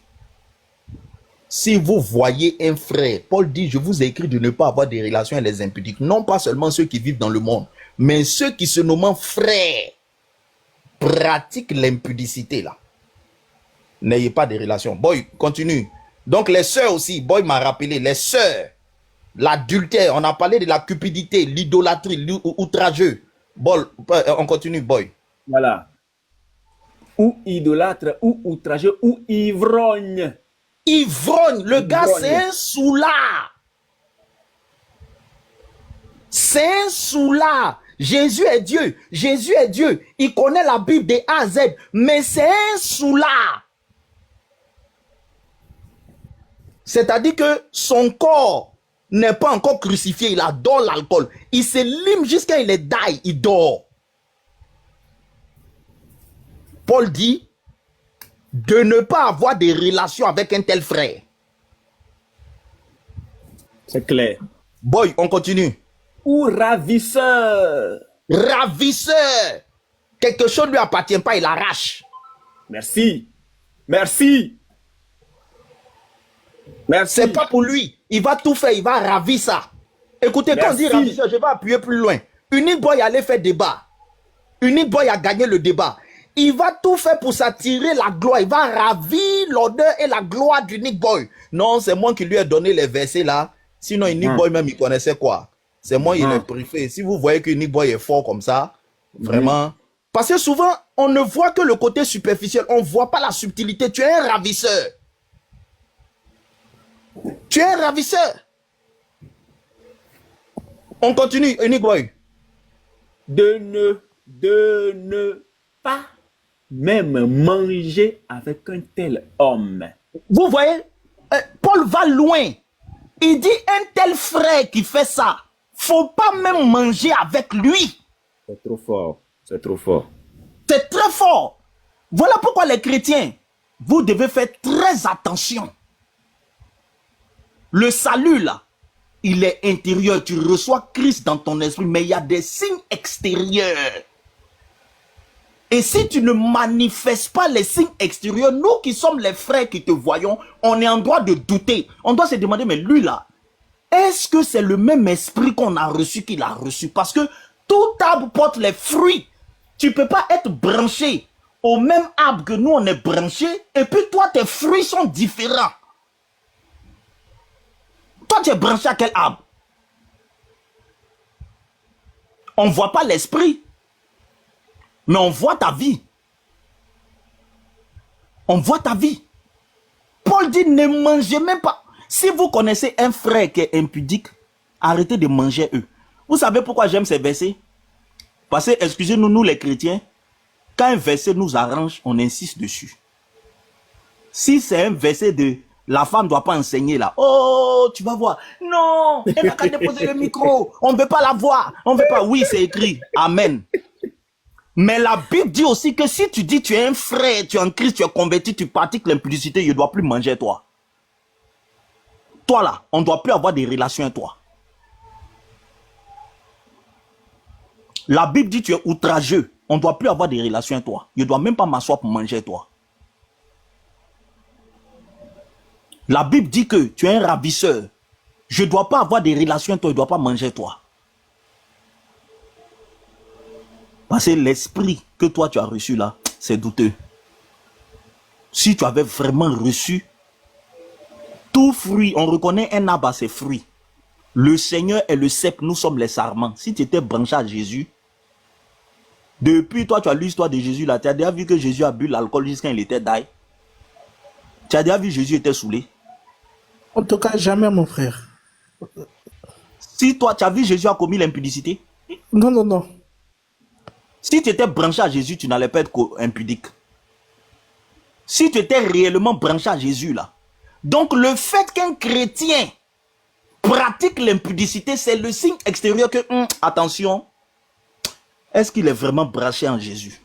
Si vous voyez un frère, Paul dit, je vous ai écrit de ne pas avoir des relations avec les impudiques. Non pas seulement ceux qui vivent dans le monde, mais ceux qui se nomment frères pratiquent l'impudicité là. N'ayez pas de relations. Boy, continue. Donc les sœurs aussi, Boy m'a rappelé, les sœurs, l'adultère, on a parlé de la cupidité, l'idolâtrie, l'outrageux. Boy, on continue, Boy. Voilà. Ou idolâtre, ou outrageux, ou ivrogne. Ivrogne, le gars c'est un soulard. C'est un soulard. Jésus est Dieu. Jésus est Dieu. Il connaît la Bible de A à Z. Mais c'est un soulard. C'est-à-dire que son corps n'est pas encore crucifié. Il adore l'alcool. Il se lime jusqu'à il est die. Il dort. Paul dit de ne pas avoir des relations avec un tel frère. C'est clair. Boy, on continue. Ou ravisseur. Ravisseur. Quelque chose ne lui appartient pas, il arrache. Merci. Merci. Merci. C'est pas pour lui. Il va tout faire, il va ravir ça. Écoutez, quand on dit ravisseur, je vais appuyer plus loin. Unique Boy allait faire débat. Unique Boy a gagné le débat. Il va tout faire pour s'attirer la gloire. Il va ravir l'odeur et la gloire d'Unique Boy. Non, c'est moi qui lui ai donné les versets là. Sinon, Unique Boy même, il connaissait quoi? C'est moi, il est préféré. Si vous voyez que Unique Boy est fort comme ça, vraiment. Parce que souvent, on ne voit que le côté superficiel. On ne voit pas la subtilité. Tu es un ravisseur. Tu es un ravisseur. On continue, Unique Boy. De ne pas même manger avec un tel homme. Vous voyez, Paul va loin. Il dit un tel frère qui fait ça, faut pas même manger avec lui. C'est trop fort. C'est trop fort. C'est très fort. Voilà pourquoi les chrétiens, vous devez faire très attention. Le salut là, il est intérieur. Tu reçois Christ dans ton esprit, mais il y a des signes extérieurs. Et si tu ne manifestes pas les signes extérieurs, nous qui sommes les frères qui te voyons, on est en droit de douter. On doit se demander, mais lui là, est-ce que c'est le même esprit qu'on a reçu qu'il a reçu? Parce que tout arbre porte les fruits. Tu ne peux pas être branché au même arbre que nous on est branché, et puis toi tes fruits sont différents. Toi tu es branché à quel arbre? On ne voit pas l'esprit. Mais on voit ta vie. On voit ta vie. Paul dit ne mangez même pas. Si vous connaissez un frère qui est impudique, arrêtez de manger eux. Vous savez pourquoi j'aime ces versets? Parce que, excusez-nous, nous les chrétiens, quand un verset nous arrange, on insiste dessus. Si c'est un verset de la femme ne doit pas enseigner là, oh, tu vas voir. Non, elle n'a qu'à déposer le micro. On ne veut pas la voir. On ne veut pas. Oui, c'est écrit. Amen. Mais la Bible dit aussi que si tu dis tu es un frère, tu es en Christ, tu es converti, tu pratiques l'impudicité, il ne doit plus manger toi. Toi là, on ne doit plus avoir des relations avec toi. La Bible dit tu es outrageux, on ne doit plus avoir des relations avec toi. Il ne doit même pas m'asseoir pour manger toi. La Bible dit que tu es un ravisseur. Je ne dois pas avoir des relations avec toi, il ne doit pas manger toi. Parce que l'esprit que toi tu as reçu là, c'est douteux. Si tu avais vraiment reçu Tout fruit, on reconnaît un arbre à ses fruits. Le Seigneur est le cep, nous sommes les sarments. Si tu étais branché à Jésus, depuis toi, tu as lu l'histoire de Jésus là, tu as déjà vu que Jésus a bu l'alcool jusqu'à il était die. Tu as déjà vu Jésus était saoulé. En tout cas, jamais, mon frère. Si toi, tu as vu Jésus a commis l'impudicité. Non, non, non. Si tu étais branché à Jésus, tu n'allais pas être impudique. Si tu étais réellement branché à Jésus là. Donc le fait qu'un chrétien pratique l'impudicité, c'est le signe extérieur que, attention, est-ce qu'il est vraiment branché en Jésus?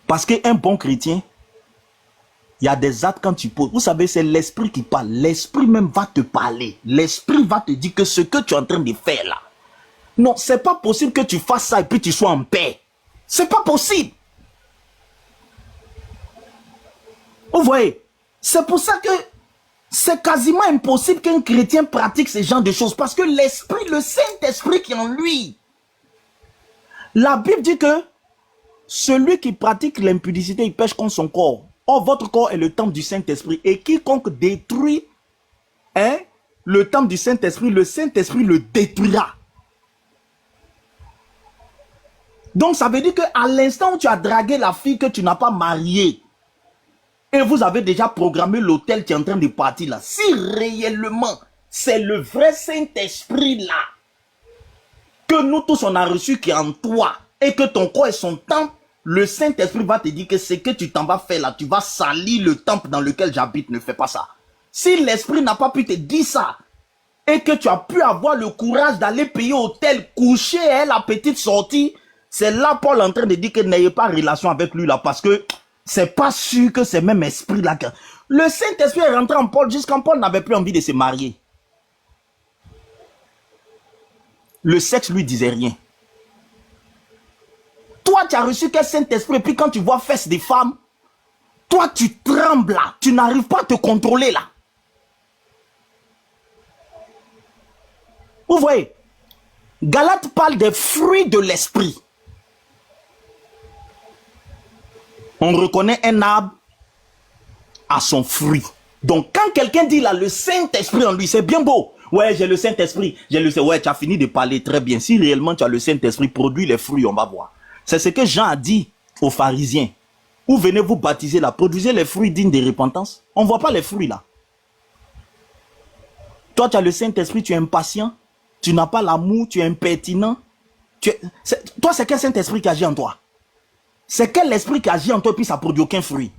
Parce qu'un bon chrétien, il y a des actes quand tu poses. Vous savez, c'est l'esprit qui parle. L'esprit même va te parler. L'esprit va te dire que ce que tu es en train de faire là, non, c'est pas possible que tu fasses ça et puis tu sois en paix. C'est pas possible. Vous voyez, c'est pour ça que c'est quasiment impossible qu'un chrétien pratique ce genre de choses. Parce que l'esprit, le Saint-Esprit qui est en lui. La Bible dit que celui qui pratique l'impudicité, il pêche contre son corps. Or, votre corps est le temple du Saint-Esprit. Et quiconque détruit le temple du Saint-Esprit, le Saint-Esprit le détruira. Donc, ça veut dire qu'à l'instant où tu as dragué la fille que tu n'as pas mariée, et vous avez déjà programmé l'hôtel qui est en train de partir là, si réellement c'est le vrai Saint-Esprit là, que nous tous on a reçu qui est en toi, et que ton corps est son temple, le Saint-Esprit va te dire que ce que tu t'en vas faire là, tu vas salir le temple dans lequel j'habite, ne fais pas ça. Si l'Esprit n'a pas pu te dire ça, et que tu as pu avoir le courage d'aller payer hôtel, coucher et la petite sortie, c'est là Paul en train de dire que n'ayez pas relation avec lui là, parce que c'est pas sûr que c'est même esprit là. Le Saint-Esprit est rentré en Paul jusqu'en Paul n'avait plus envie de se marier. Le sexe lui disait rien. Toi, tu as reçu quel Saint-Esprit, et puis quand tu vois fesses des femmes, toi, tu trembles là. Tu n'arrives pas à te contrôler là. Vous voyez, Galate parle des fruits de l'esprit. On reconnaît un arbre à son fruit. Donc, quand quelqu'un dit là, le Saint-Esprit en lui, c'est bien beau. Ouais, j'ai le Saint-Esprit. Ouais, tu as fini de parler très bien. Si réellement tu as le Saint-Esprit, produis les fruits, on va voir. C'est ce que Jean a dit aux pharisiens. Où venez vous baptiser là, produisez les fruits dignes de repentance. On ne voit pas les fruits là. Toi, tu as le Saint-Esprit, tu es impatient. Tu n'as pas l'amour, tu es impertinent. Toi, c'est quel Saint-Esprit qui agit en toi? C'est quel esprit qui agit en toi et puis ça ne produit aucun fruit?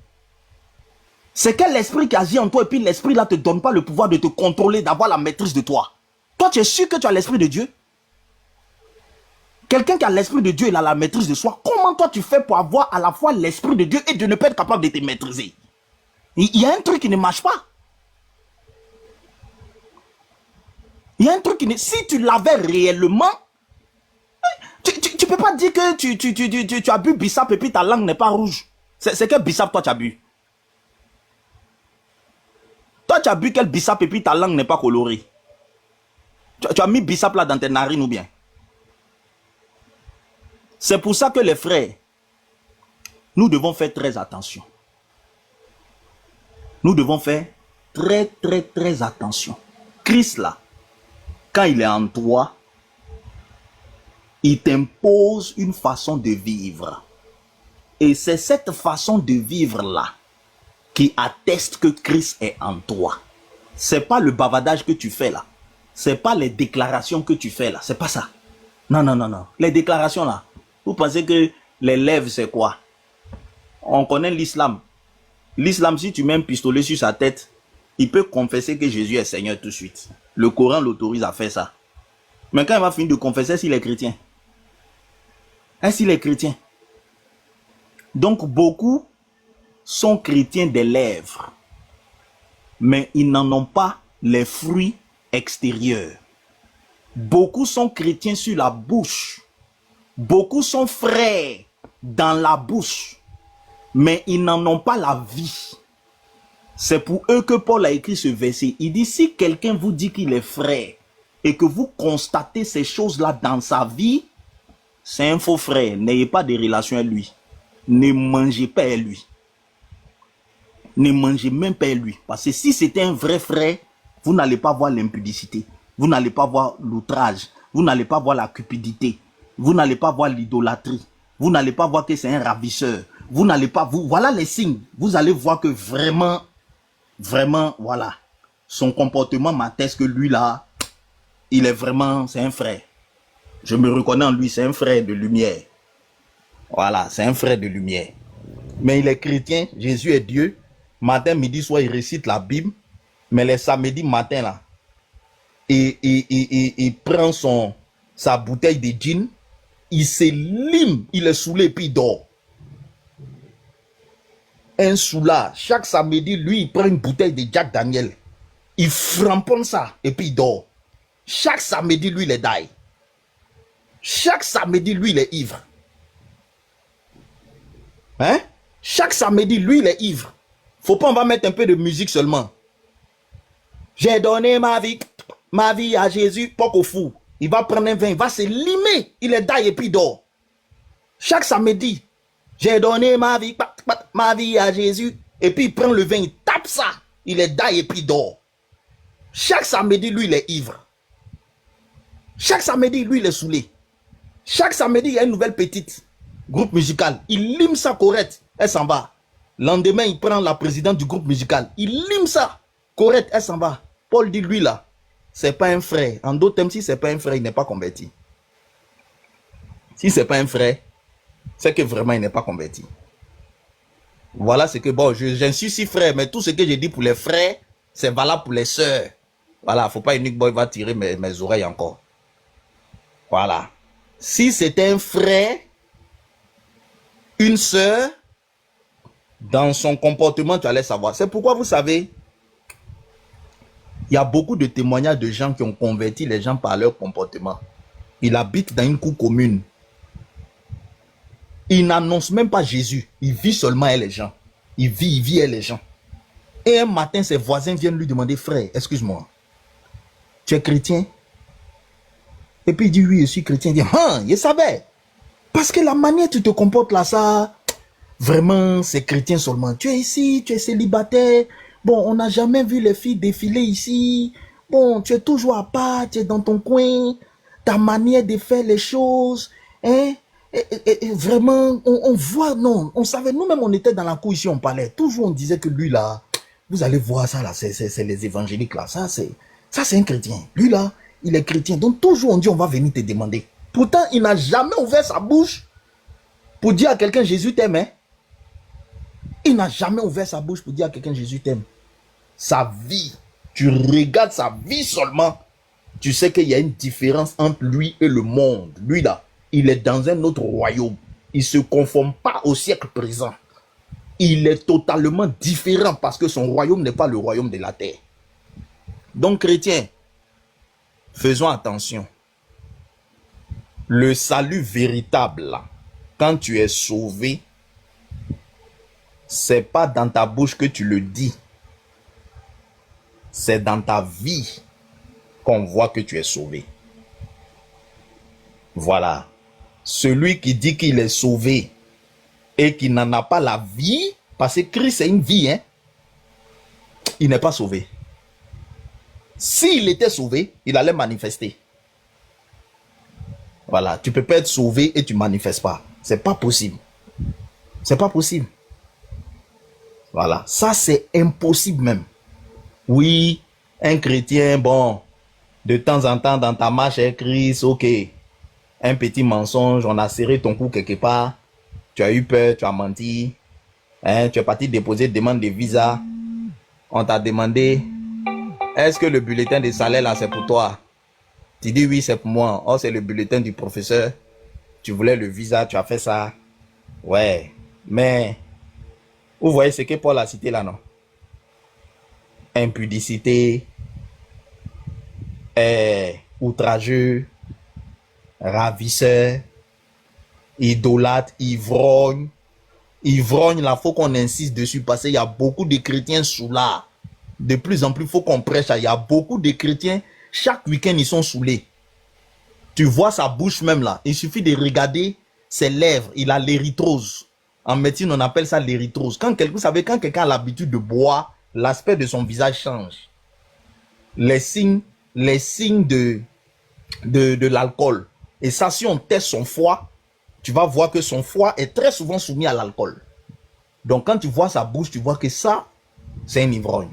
C'est quel esprit qui agit en toi et puis l'esprit là ne te donne pas le pouvoir de te contrôler, d'avoir la maîtrise de toi? Toi, tu es sûr que tu as l'esprit de Dieu? Quelqu'un qui a l'esprit de Dieu, il a la maîtrise de soi. Comment toi tu fais pour avoir à la fois l'esprit de Dieu et de ne pas être capable de te maîtriser? Il y a un truc qui ne marche pas. Il y a un truc qui ne... Si tu l'avais réellement, tu peux pas dire que tu as bu bissap et puis ta langue n'est pas rouge. C'est quel bissap toi tu as bu? Toi tu as bu quel bissap et puis ta langue n'est pas colorée? Tu as mis bissap là dans tes narines ou bien? C'est pour ça que les frères, nous devons faire très attention. Nous devons faire très attention. Christ là, quand il est en toi, il t'impose une façon de vivre. Et c'est cette façon de vivre là qui atteste que Christ est en toi. C'est pas le bavardage que tu fais là. C'est pas les déclarations que tu fais là. C'est pas ça. Non. Les déclarations là. Vous pensez que les lèvres c'est quoi? On connaît l'islam. L'islam, si tu mets un pistolet sur sa tête, il peut confesser que Jésus est Seigneur tout de suite. Le Coran l'autorise à faire ça. Mais quand il va finir de confesser, s'il est chrétien. Est-ce qu'il est chrétien? Donc beaucoup sont chrétiens des lèvres, mais ils n'en ont pas les fruits extérieurs. Beaucoup sont chrétiens sur la bouche. Beaucoup sont frères dans la bouche, mais ils n'en ont pas la vie. C'est pour eux que Paul a écrit ce verset. Il dit, si quelqu'un vous dit qu'il est frère et que vous constatez ces choses-là dans sa vie, c'est un faux frère. N'ayez pas de relation avec lui. Ne mangez pas avec lui. Ne mangez même pas lui. Parce que si c'était un vrai frère, vous n'allez pas voir l'impudicité. Vous n'allez pas voir l'outrage. Vous n'allez pas voir la cupidité. Vous n'allez pas voir l'idolâtrie. Vous n'allez pas voir que c'est un ravisseur. Vous n'allez pas... Voilà les signes. Vous allez voir que vraiment, voilà. Son comportement m'atteste que lui là, il est vraiment... C'est un frère. Je me reconnais en lui. C'est un frère de lumière. Voilà, c'est un frère de lumière. Mais il est chrétien. Jésus est Dieu. Matin, midi, soir, il récite la Bible. Mais les samedis matin là, il prend sa bouteille de gin, il se lime, il est saoulé puis il dort. Un soulard, chaque samedi, lui, il prend une bouteille de Jack Daniel, il framponne ça et puis il dort. Chaque samedi, lui, il est die. Chaque samedi, lui, il est ivre. Hein? Chaque samedi, lui, il est ivre. Faut pas, on va mettre un peu de musique seulement. J'ai donné ma vie à Jésus, pas qu'au fou. Il va prendre un vin, il va se limer, il est die et puis il dort. Chaque samedi, j'ai donné ma vie à Jésus, et puis il prend le vin, il tape ça, il est die et puis il dort. Chaque samedi, lui, il est ivre. Chaque samedi, lui, il est saoulé. Chaque samedi, il y a une nouvelle petite groupe musical. Il lime ça correct, elle s'en va. Lendemain, il prend la présidente du groupe musical. Il lime ça correct, elle s'en va. Paul dit, lui là, c'est pas un frère. En d'autres termes, si c'est pas un frère, il n'est pas converti. Si c'est pas un frère, c'est que vraiment il n'est pas converti. Voilà ce que, bon, j'en suis si frère, mais tout ce que j'ai dit pour les frères, c'est valable pour les sœurs. Voilà, faut pas unique boy va tirer mes oreilles encore. Voilà. Si c'était un frère, une sœur, dans son comportement, tu allais savoir. C'est pourquoi vous savez, il y a beaucoup de témoignages de gens qui ont converti les gens par leur comportement. Il habite dans une cour commune. Il n'annonce même pas Jésus. Il vit seulement avec les gens. Il vit avec les gens. Et un matin, ses voisins viennent lui demander, frère, excuse-moi, tu es chrétien? Et puis il dit, oui, je suis chrétien. Il dit, je savais. Parce que la manière dont tu te comportes là, ça, vraiment, c'est chrétien seulement. Tu es ici, tu es célibataire. Bon, on n'a jamais vu les filles défiler ici. Bon, tu es toujours à part, tu es dans ton coin. Ta manière de faire les choses, hein? Et vraiment, on voit, non, on savait, nous-mêmes, on était dans la cour ici, on parlait. Toujours, on disait que lui, là, vous allez voir ça, là, c'est les évangéliques, là. Ça, c'est un chrétien. Lui, là, il est chrétien. Donc, toujours, on dit, on va venir te demander. Pourtant, il n'a jamais ouvert sa bouche pour dire à quelqu'un, Jésus t'aime, hein? Il n'a jamais ouvert sa bouche pour dire à quelqu'un, Jésus t'aime. Sa vie, tu regardes sa vie seulement, tu sais qu'il y a une différence entre lui et le monde. Lui, là, il est dans un autre royaume. Il ne se conforme pas au siècle présent. Il est totalement différent parce que son royaume n'est pas le royaume de la terre. Donc, chrétiens, faisons attention. Le salut véritable, là, quand tu es sauvé, c'est pas dans ta bouche que tu le dis. C'est dans ta vie qu'on voit que tu es sauvé. Voilà. Celui qui dit qu'il est sauvé et qui n'en a pas la vie, parce que Christ c'est une vie, hein, il n'est pas sauvé. S'il était sauvé, il allait manifester. Voilà. Tu ne peux pas être sauvé et tu ne manifestes pas. C'est pas possible. C'est pas possible. Voilà. Ça, c'est impossible même. Oui, un chrétien, bon, de temps en temps, dans ta marche avec Christ, ok, un petit mensonge, on a serré ton cou quelque part, tu as eu peur, tu as menti, hein, tu es parti déposer demande de visa, on t'a demandé, est-ce que le bulletin de salaire là, c'est pour toi? Tu dis oui, c'est pour moi. Oh, c'est le bulletin du professeur, tu voulais le visa, tu as fait ça. Ouais, mais, vous voyez ce que Paul a cité là, non? Impudicité, outrageux, ravisseur, idolâtre, ivrogne. Ivrogne, là, il faut qu'on insiste dessus parce qu'il y a beaucoup de chrétiens saoulards. De plus en plus, il faut qu'on prêche. Il y a beaucoup de chrétiens, chaque week-end, ils sont saoulés. Tu vois sa bouche même là. Il suffit de regarder ses lèvres. Il a l'érythrose. En médecine, on appelle ça l'érythrose. Vous savez, quand quelqu'un a l'habitude de boire, l'aspect de son visage change. Les signes de l'alcool. Et ça, si on teste son foie, tu vas voir que son foie est très souvent soumis à l'alcool. Donc, quand tu vois sa bouche, tu vois que ça, c'est un ivrogne.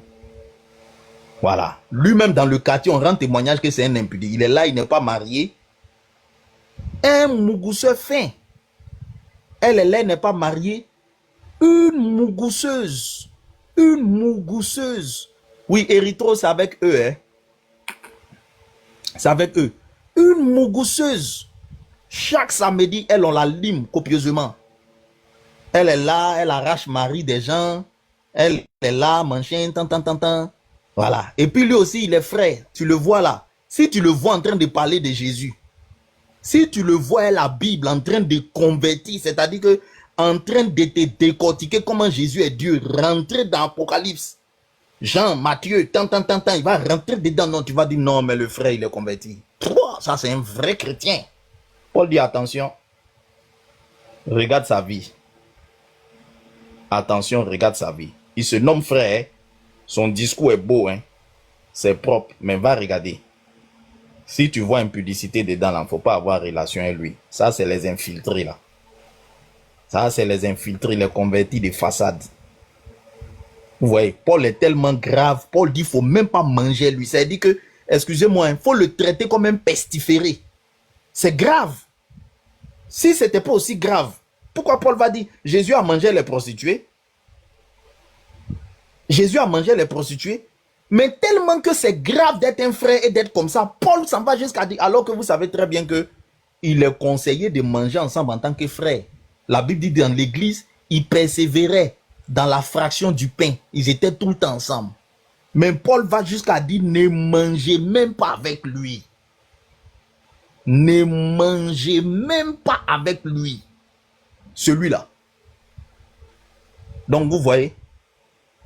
Voilà. Lui-même, dans le quartier, on rend témoignage que c'est un impudique. Il est là, il n'est pas marié. Un mougousseur fin. Elle est là, elle n'est pas mariée. Une mougousseuse. Une mougousseuse. Oui, érythro, c'est avec eux. Hein. C'est avec eux. Une mougousseuse. Chaque samedi, elle, on la lime copieusement. Elle est là, elle arrache mari des gens. Elle est là, machin, tant. Voilà. Et puis lui aussi, il est frère. Tu le vois là. Si tu le vois en train de parler de Jésus, si tu le vois à la Bible en train de convertir, c'est-à-dire que en train de te décortiquer comment Jésus est Dieu, rentrer dans l'Apocalypse, Jean, Matthieu, tant, il va rentrer dedans. Non, tu vas dire non, mais le frère, il est converti. Ça, c'est un vrai chrétien. Paul dit attention, regarde sa vie. Attention, regarde sa vie. Il se nomme frère. Son discours est beau, hein. C'est propre, mais va regarder. Si tu vois impudicité dedans, il ne faut pas avoir relation avec lui. Ça, c'est les infiltrés, là. Ça, c'est les infiltrés, les convertis de façade. Vous voyez, Paul est tellement grave. Paul dit qu'il ne faut même pas manger lui. Ça dit que, excusez-moi, il faut le traiter comme un pestiféré. C'est grave. Si ce n'était pas aussi grave, pourquoi Paul va dire Jésus a mangé les prostituées? Jésus a mangé les prostituées. Mais tellement que c'est grave d'être un frère et d'être comme ça, Paul s'en va jusqu'à dire, alors que vous savez très bien que il est conseillé de manger ensemble en tant que frère. La Bible dit dans l'église, ils persévéraient dans la fraction du pain. Ils étaient tout le temps ensemble. Mais Paul va jusqu'à dire, ne mangez même pas avec lui. Ne mangez même pas avec lui. Celui-là. Donc vous voyez,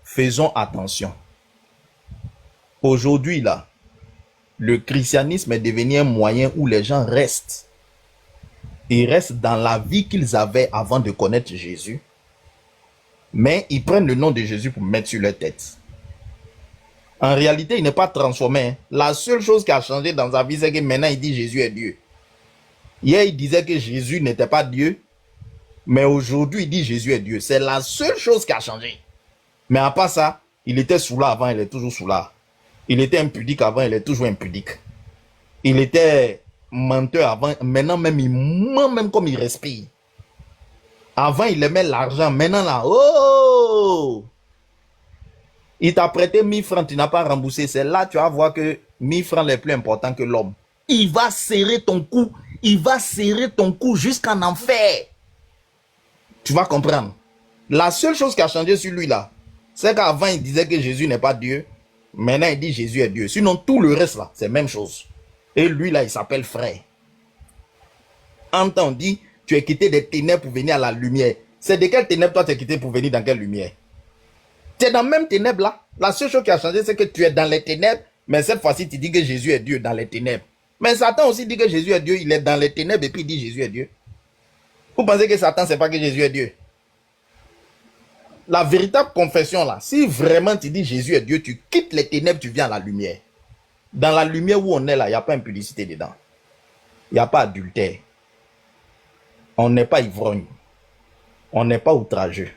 faisons attention. Aujourd'hui, là, le christianisme est devenu un moyen où les gens restent. Ils restent dans la vie qu'ils avaient avant de connaître Jésus. Mais ils prennent le nom de Jésus pour mettre sur leur tête. En réalité, il n'est pas transformé. La seule chose qui a changé dans sa vie, c'est que maintenant, il dit Jésus est Dieu. Hier, il disait que Jésus n'était pas Dieu. Mais aujourd'hui, il dit Jésus est Dieu. C'est la seule chose qui a changé. Mais à part ça, il était sous là avant, il est toujours sous là. Il était impudique avant, il est toujours impudique. Il était menteur avant, maintenant même il ment même comme il respire. Avant il aimait l'argent, maintenant là, oh! Il t'a prêté 1000 francs, tu n'as pas remboursé. C'est là tu vas voir que 1000 francs est plus important que l'homme. Il va serrer ton cou, jusqu'en enfer. Tu vas comprendre. La seule chose qui a changé sur lui là, c'est qu'avant il disait que Jésus n'est pas Dieu. Maintenant, il dit Jésus est Dieu. Sinon, tout le reste, là, c'est la même chose. Et lui, là, il s'appelle frère. On dit, tu es quitté des ténèbres pour venir à la lumière. C'est de quelle ténèbres, toi, tu es quitté pour venir dans quelle lumière? Tu es dans la même ténèbres, là. La seule chose qui a changé, c'est que tu es dans les ténèbres, mais cette fois-ci, tu dis que Jésus est Dieu dans les ténèbres. Mais Satan aussi dit que Jésus est Dieu, il est dans les ténèbres et puis il dit Jésus est Dieu. Vous pensez que Satan, c'est pas que Jésus est Dieu? La véritable confession là, si vraiment tu dis Jésus est Dieu, tu quittes les ténèbres, tu viens à la lumière. Dans la lumière où on est là, il n'y a pas impudicité dedans. Il n'y a pas adultère. On n'est pas ivrogne. On n'est pas outrageux.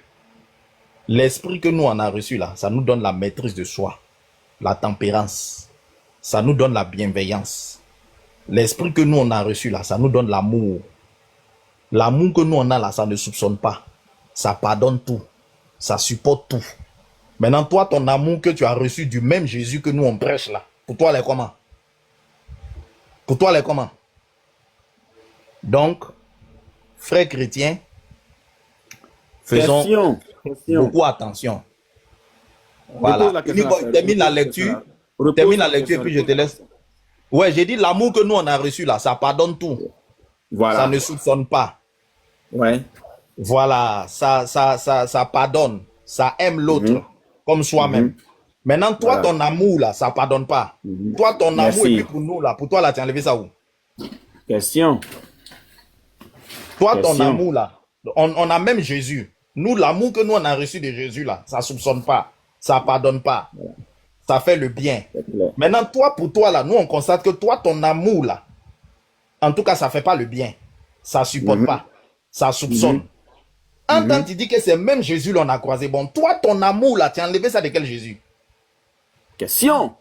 L'esprit que nous on a reçu là, ça nous donne la maîtrise de soi, la tempérance. Ça nous donne la bienveillance. L'esprit que nous on a reçu là, ça nous donne l'amour. L'amour que nous on a là, ça ne soupçonne pas. Ça pardonne tout. Ça supporte tout. Maintenant, toi, ton amour que tu as reçu du même Jésus que nous on prêche là, pour toi, elle est comment? Pour toi, elle est comment? Donc, frères chrétiens, faisons beaucoup attention. Voilà. Termine la lecture. Termine la lecture et puis je te laisse. Ouais, j'ai dit l'amour que nous on a reçu là, ça pardonne tout. Voilà. Ça ne soupçonne pas. Ouais. Voilà, ça pardonne, ça aime l'autre comme soi-même. Maintenant, toi, ton amour là, ça pardonne pas. Toi, ton amour, et puis pour nous là, pour toi là, tu as enlevé ça où? Question. Toi, ton amour là, on a même Jésus. Nous, l'amour que nous, on a reçu de Jésus, là, ça soupçonne pas, ça pardonne pas, ça fait le bien. Maintenant, toi, pour toi, là, nous, on constate que toi, ton amour, là, en tout cas, ça fait pas le bien. Ça supporte pas, ça soupçonne. En tant que tu dis que c'est même Jésus l'on a croisé. Bon, toi, ton amour, là, tu as enlevé ça de quel Jésus? Question.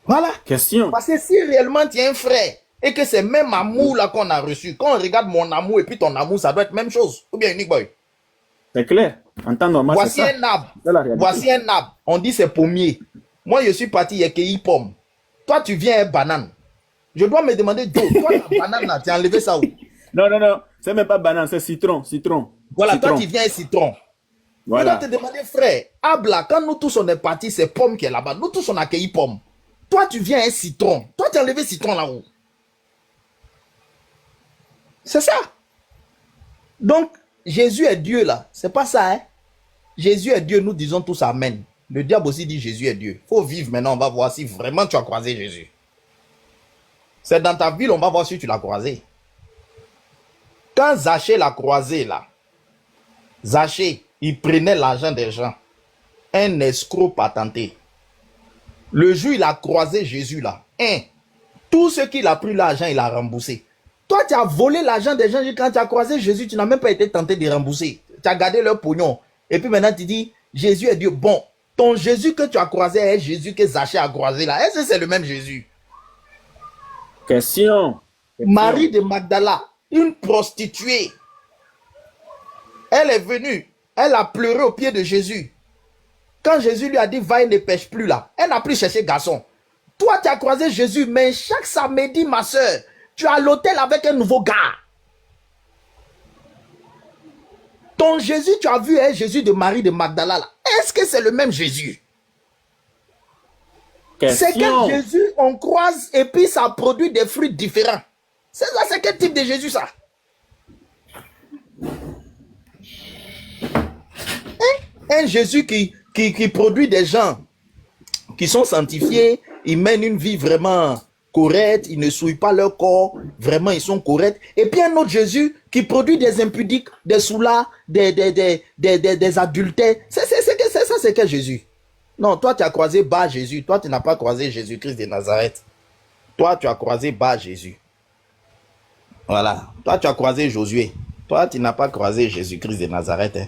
Voilà. Question. Parce que si réellement tu es un frère et que c'est même amour là qu'on a reçu, quand on regarde mon amour et puis ton amour, ça doit être même chose. Ou bien, Unique Boy? C'est clair. En temps normal, Voici c'est ça. un arbre. C'est la réalité. Voici un arbre. On dit c'est pommier. Moi, je suis parti, il y a cueilli pomme. Toi, tu viens à banane. Je dois me demander, toi, la banane là, tu as enlevé ça où? Non, non, non. C'est même pas banane, c'est citron. Citron. Voilà, citron. toi, tu viens à citron. Voilà. Je dois te demander, frère, arbre là, quand nous tous on est partis, c'est pomme qui est là-bas. Nous tous on a cueilli pomme. Toi, tu viens à un citron. Toi, tu as enlevé citron là-haut. C'est ça. Donc, Jésus est Dieu là. C'est pas ça, hein. Jésus est Dieu, nous disons tous Amen. Le diable aussi dit Jésus est Dieu. Faut vivre maintenant, on va voir si vraiment tu as croisé Jésus. C'est dans ta ville, on va voir si tu l'as croisé. Quand Zachée l'a croisé là, Zachée, il prenait l'argent des gens. Un escroc patenté. Le jour il a croisé Jésus là, tout ce qu'il a pris l'argent, il a remboursé. Toi, tu as volé l'argent des gens quand tu as croisé Jésus, tu n'as même pas été tenté de rembourser. Tu as gardé leur pognon. Et puis maintenant, tu dis, Jésus est Dieu. Bon, ton Jésus que tu as croisé est Jésus que Zachée a croisé là. Est-ce que c'est le même Jésus? Question. Marie de Magdala, une prostituée. Elle est venue, elle a pleuré au pied de Jésus. Quand Jésus lui a dit, va et ne pêche plus là, elle n'a plus cherché garçon. Toi, tu as croisé Jésus, mais chaque samedi, ma soeur, tu as à l'hôtel avec un nouveau gars. Ton Jésus, tu as vu, hein, Jésus de Marie de Magdala là. Est-ce que c'est le même Jésus? C'est quel Jésus on croise et puis ça produit des fruits différents. C'est ça, c'est quel type de Jésus ça? Un Jésus qui produit des gens qui sont sanctifiés, ils mènent une vie vraiment correcte, ils ne souillent pas leur corps, vraiment ils sont corrects. Et puis un autre Jésus qui produit des impudiques, des soulards, des adultères. C'est quel Jésus? Non, toi tu as croisé bas Jésus, toi tu n'as pas croisé Jésus-Christ de Nazareth. Toi tu as croisé bas Jésus. Voilà, toi tu as croisé Josué. Toi tu n'as pas croisé Jésus-Christ de Nazareth. Hein.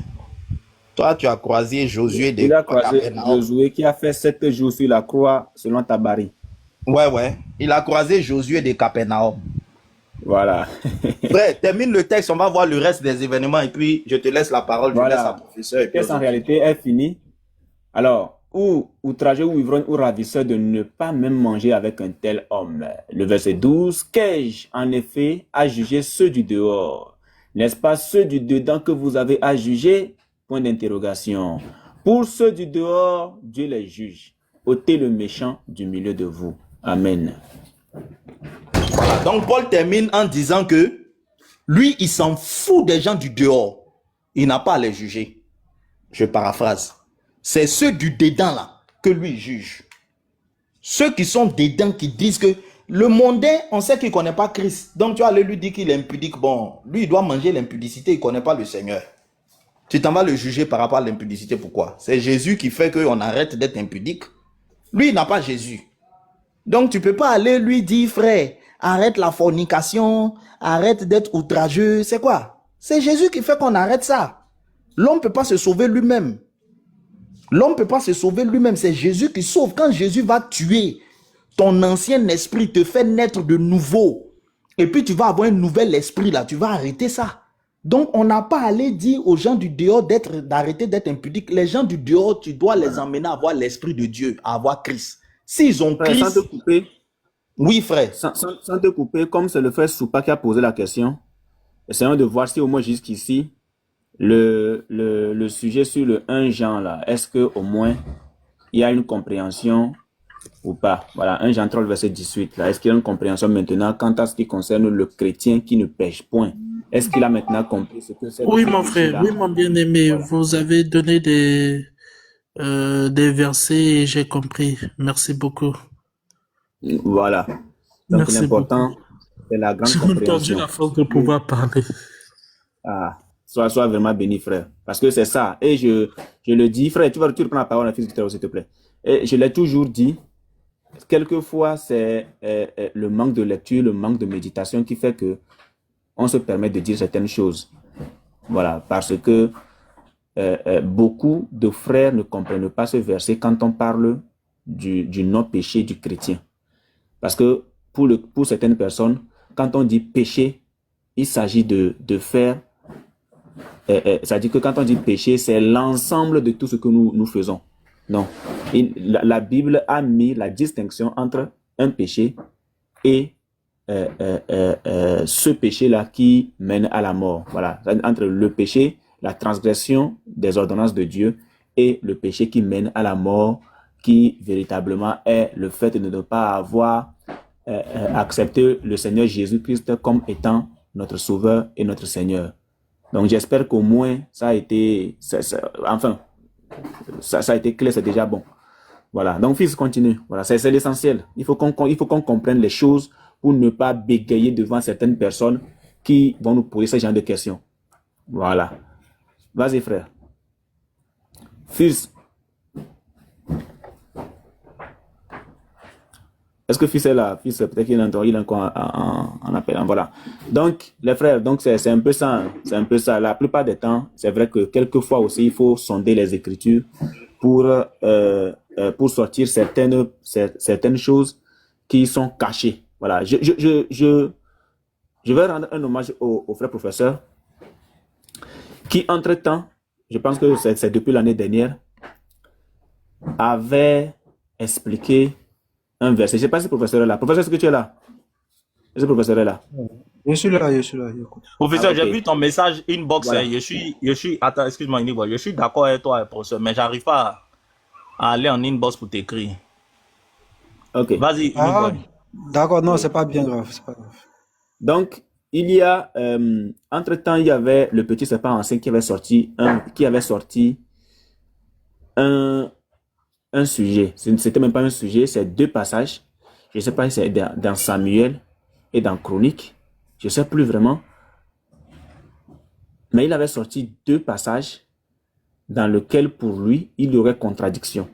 Toi, tu as croisé Josué de... Il a croisé Josué qui a fait 7 jours sur la croix selon Tabari. Ouais. Il a croisé Josué de Capernaum. Voilà. Frère, termine le texte, on va voir le reste des événements et puis je te laisse la parole, voilà. Je laisse la professeure. Le texte en réalité est fini. Alors, ou outragé ou ivrogne ou ravisseur de ne pas même manger avec un tel homme. Le verset 12, qu'ai-je en effet à juger ceux du dehors? N'est-ce pas ceux du dedans que vous avez à juger? Point d'interrogation. Pour ceux du dehors, Dieu les juge. Ôtez le méchant du milieu de vous. Amen. Voilà, donc Paul termine en disant que lui, il s'en fout des gens du dehors. Il n'a pas à les juger. Je paraphrase. C'est ceux du dedans là que lui juge. Ceux qui sont dedans qui disent que le mondain, on sait qu'il ne connaît pas Christ. Donc tu vas aller lui dire qu'il est impudique. Bon, lui, il doit manger l'impudicité, il ne connaît pas le Seigneur. Tu t'en vas le juger par rapport à l'impudicité. Pourquoi? C'est Jésus qui fait qu'on arrête d'être impudique. Lui, il n'a pas Jésus. Donc, tu ne peux pas aller lui dire, frère, arrête la fornication, arrête d'être outrageux. C'est quoi? C'est Jésus qui fait qu'on arrête ça. L'homme ne peut pas se sauver lui-même. L'homme ne peut pas se sauver lui-même. C'est Jésus qui sauve. Quand Jésus va tuer, ton ancien esprit te fait naître de nouveau. Et puis, tu vas avoir un nouvel esprit là. Tu vas arrêter ça. Donc, on n'a pas à aller dire aux gens du dehors d'arrêter d'être impudiques. Les gens du dehors, tu dois les emmener à avoir l'Esprit de Dieu, à avoir Christ. S'ils ont Christ... Sans te couper. Oui, frère. Sans te couper, comme c'est le frère Soupa qui a posé la question, essayons de voir si au moins jusqu'ici, le sujet sur le 1 Jean, là, est-ce qu'au moins, il y a une compréhension ou pas? Voilà, 1 Jean 3, verset 18, là. Est-ce qu'il y a une compréhension maintenant quant à ce qui concerne le chrétien qui ne pêche point? Est-ce qu'il a maintenant compris ce que c'est? Oui, mon frère, oui, mon bien-aimé, voilà. Vous avez donné des versets et j'ai compris. Merci beaucoup. Voilà. Donc, l'important, c'est la grande compréhension. J'ai entendu la force de pouvoir parler. Ah, Sois vraiment béni, frère. Parce que c'est ça. Et je le dis, frère, tu reprends la parole, fils du terreau, s'il te plaît. Et je l'ai toujours dit, quelquefois, c'est le manque de lecture, le manque de méditation qui fait que on se permet de dire certaines choses. Voilà, parce que beaucoup de frères ne comprennent pas ce verset quand on parle du non-péché du chrétien. Parce que pour certaines personnes, quand on dit péché, il s'agit de faire... c'est-à-dire que quand on dit péché, c'est l'ensemble de tout ce que nous faisons. Non. La Bible a mis la distinction entre un péché et ce péché-là qui mène à la mort. Voilà. Entre le péché, la transgression des ordonnances de Dieu et le péché qui mène à la mort, qui véritablement est le fait de ne pas avoir accepté le Seigneur Jésus-Christ comme étant notre Sauveur et notre Seigneur. Donc j'espère qu'au moins ça a été, ça a été clair, c'est déjà bon. Voilà. Donc fils, continue. Voilà, c'est l'essentiel. Il faut qu'on comprenne les choses pour ne pas bégayer devant certaines personnes qui vont nous poser ce genre de questions. Voilà. Vas-y frère. Fils. Est-ce que fils est là? Fils, peut-être qu'il est encore en appel. Voilà. Donc, les frères, donc c'est un peu ça. Hein. C'est un peu ça. La plupart des temps, c'est vrai que quelquefois aussi, il faut sonder les Écritures pour sortir certaines choses qui sont cachées. Voilà. Je vais rendre un hommage au frère professeur qui, entre-temps, je pense que c'est depuis l'année dernière, avait expliqué un verset. Je ne sais pas si le professeur est là. Professeur, est-ce que tu es là? Est-ce que le professeur est là? Je suis là, écoute. Professeur, okay. J'ai vu ton message inbox. Voilà. Je suis, attends, excuse-moi, je suis d'accord avec toi, professeur, mais j'arrive pas à aller en inbox pour t'écrire. Ok. Vas-y, d'accord, non, c'est pas bien grave, c'est pas grave. Donc, il y a, entre-temps, il y avait le petit serpent ancien qui avait sorti un sujet. C'était même pas un sujet, c'est 2 passages. Je ne sais pas si c'est dans Samuel et dans Chronique. Je ne sais plus vraiment. Mais il avait sorti 2 passages dans lesquels, pour lui, il y aurait contradiction.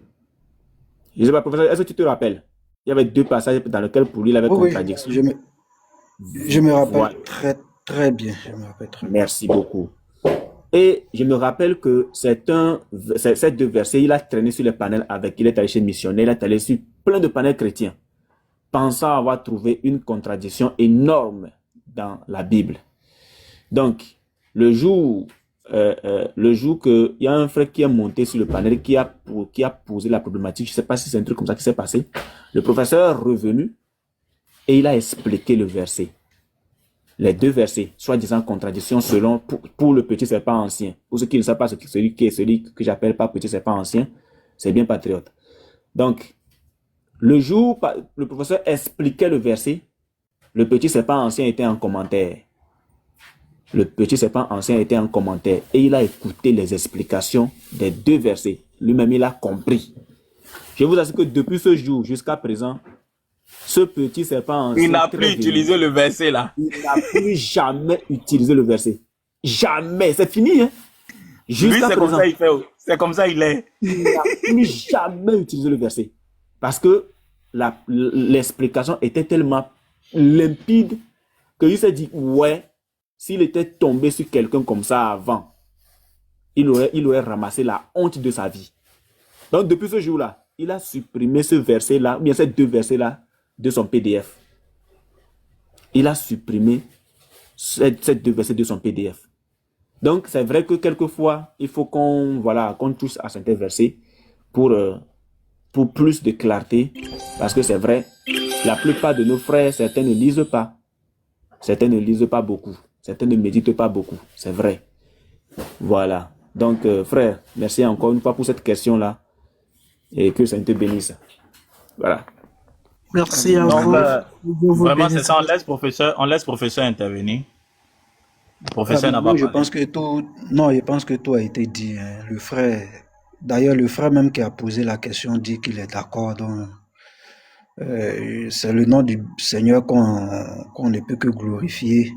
Je ne sais pas, professeur, est-ce que tu te rappelles? Il y avait 2 passages dans lesquels, pour lui, il avait contradiction. Oui, je me rappelle très bien. Je me rappelle très bien. Merci beaucoup. Et je me rappelle que ces 2 versets, il a traîné sur les panels il est allé chez le missionnaire, il est allé sur plein de panels chrétiens, pensant avoir trouvé une contradiction énorme dans la Bible. Donc, le jour qu'il y a un frère qui est monté sur le panel, qui a posé la problématique, je ne sais pas si c'est un truc comme ça qui s'est passé, le professeur est revenu et il a expliqué le verset. Les 2 versets, soi-disant contradiction selon pour le petit serpent ancien. Pour ceux qui ne savent pas celui que j'appelle pas petit serpent ancien, c'est bien patriote. Donc, le jour le professeur expliquait le verset, le petit serpent ancien était en commentaire. Le petit serpent ancien était en commentaire et il a écouté les explications des 2 versets. Lui-même, il a compris. Je vous assure que depuis ce jour jusqu'à présent, ce petit serpent ancien... Il n'a plus utilisé le verset là. Il n'a plus jamais utilisé le verset. Jamais. C'est fini, hein? Jusqu'à présent. Comme ça il fait. C'est comme ça il est. Il n'a plus jamais utilisé le verset. Parce que l'explication était tellement limpide qu'il s'est dit, ouais, s'il était tombé sur quelqu'un comme ça avant, il aurait ramassé la honte de sa vie. Donc, depuis ce jour-là, il a supprimé ce verset-là, ou bien ces 2 versets-là, de son PDF. Il a supprimé ces 2 versets de son PDF. Donc, c'est vrai que quelquefois, il faut qu'on touche à certains versets pour plus de clarté. Parce que c'est vrai, la plupart de nos frères, certains ne lisent pas. Certains ne lisent pas beaucoup. Certains ne méditent pas beaucoup. C'est vrai. Voilà. Donc, frère, merci encore une fois pour cette question-là. Et que ça te bénisse. Voilà. Merci à vous. Vraiment, c'est ça. On laisse professeur intervenir. Le professeur n'a pas parlé. Je pense que tout a été dit. Hein. D'ailleurs, le frère même qui a posé la question dit qu'il est d'accord. Donc, c'est le nom du Seigneur qu'on ne peut que glorifier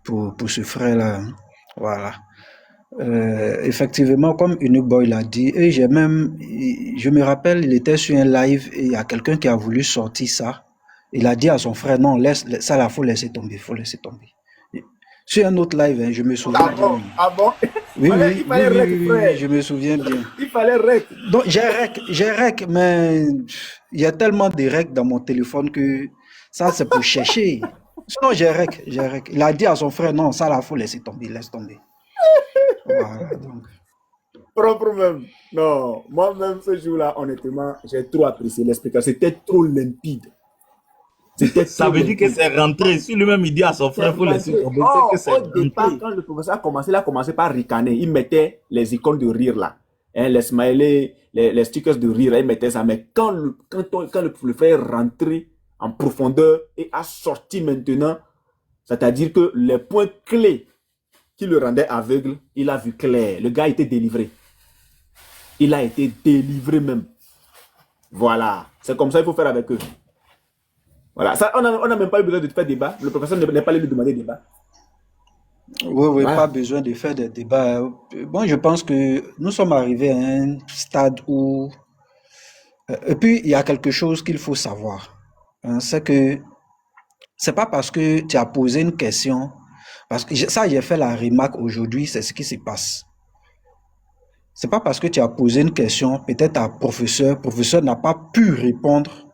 pour ce frère-là. Voilà. Effectivement, comme Enoch Boy l'a dit, et je me rappelle, il était sur un live et il y a quelqu'un qui a voulu sortir ça. Il a dit à son frère, non, ça, là, faut laisser tomber, faut laisser tomber. Sur un autre live, hein, je me souviens Ah bien. bon? Ah bon? Oui, Fallait- oui, il oui, fallait oui, rec, oui, oui, frère. je me souviens bien. Il fallait rec. Donc, j'ai rec, mais il y a tellement de rec dans mon téléphone que ça, c'est pour chercher. Sinon, j'ai rec, j'ai rec. Il a dit à son frère, non, ça, là, faut laisser tomber, laisse tomber. Voilà, donc. Propre même. Non, moi-même, ce jour-là, honnêtement, j'ai trop apprécié l'explication. C'était trop limpide. C'était Ça trop veut dire que limpide. c'est rentré. Si lui-même il dit à son frère, il faut laisser tomber, c'est Oh, que c'est au départ, rentré. quand le professeur a commencé, il a commencé par ricaner. Il mettait les icônes de rire là. Hein, les smileys, les stickers de rire, là, il mettait ça. Mais quand le professeur est rentré en profondeur et a sorti maintenant, c'est-à-dire que les points clés qui le rendaient aveugle, il a vu clair. Le gars a été délivré. Il a été délivré même. Voilà. C'est comme ça qu'il faut faire avec eux. Voilà. Ça, on n'a même pas eu besoin de faire débat. Le professeur n'est pas allé lui demander débat. Oui, oui, Voilà. pas besoin de faire des débats. Bon, je pense que nous sommes arrivés à un stade où... Et puis, il y a quelque chose qu'il faut savoir. Hein, c'est que c'est pas parce que tu as posé une question, parce que ça, j'ai fait la remarque aujourd'hui, c'est ce qui se passe. C'est pas parce que tu as posé une question, peut-être à professeur n'a pas pu répondre,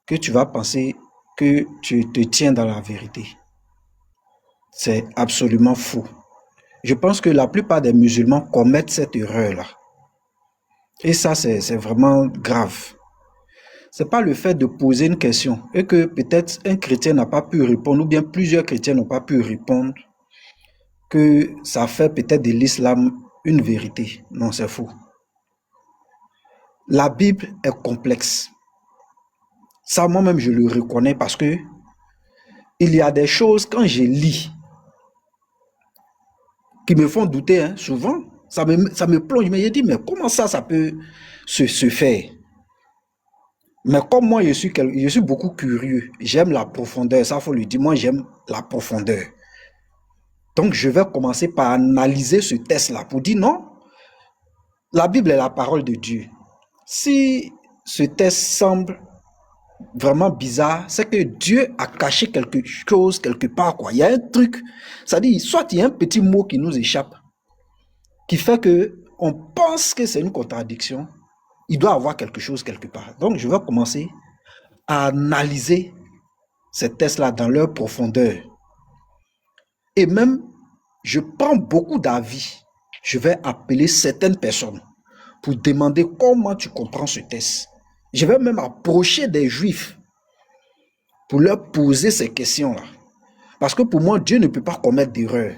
que tu vas penser que tu te tiens dans la vérité. C'est absolument faux. Je pense que la plupart des musulmans commettent cette erreur-là. Et ça, c'est vraiment grave. C'est pas le fait de poser une question et que peut-être un chrétien n'a pas pu répondre ou bien plusieurs chrétiens n'ont pas pu répondre que ça fait peut-être de l'islam une vérité. Non, c'est faux. La Bible est complexe. Ça, moi-même, je le reconnais parce que il y a des choses, quand je lis, qui me font douter, hein, souvent. Ça me plonge. Mais je dis, mais comment ça peut se faire? Mais comme moi, je suis beaucoup curieux. J'aime la profondeur. Ça, faut le dire. Moi, j'aime la profondeur. Donc, je vais commencer par analyser ce test-là pour dire non, la Bible est la parole de Dieu. Si ce test semble vraiment bizarre, c'est que Dieu a caché quelque chose quelque part, quoi. Il y a un truc, c'est-à-dire, soit il y a un petit mot qui nous échappe, qui fait que on pense que c'est une contradiction. Il doit avoir quelque chose quelque part. Donc, je vais commencer à analyser ces tests-là dans leur profondeur. Et même, je prends beaucoup d'avis. Je vais appeler certaines personnes pour demander comment tu comprends ce test. Je vais même approcher des juifs pour leur poser ces questions-là. Parce que pour moi, Dieu ne peut pas commettre d'erreur.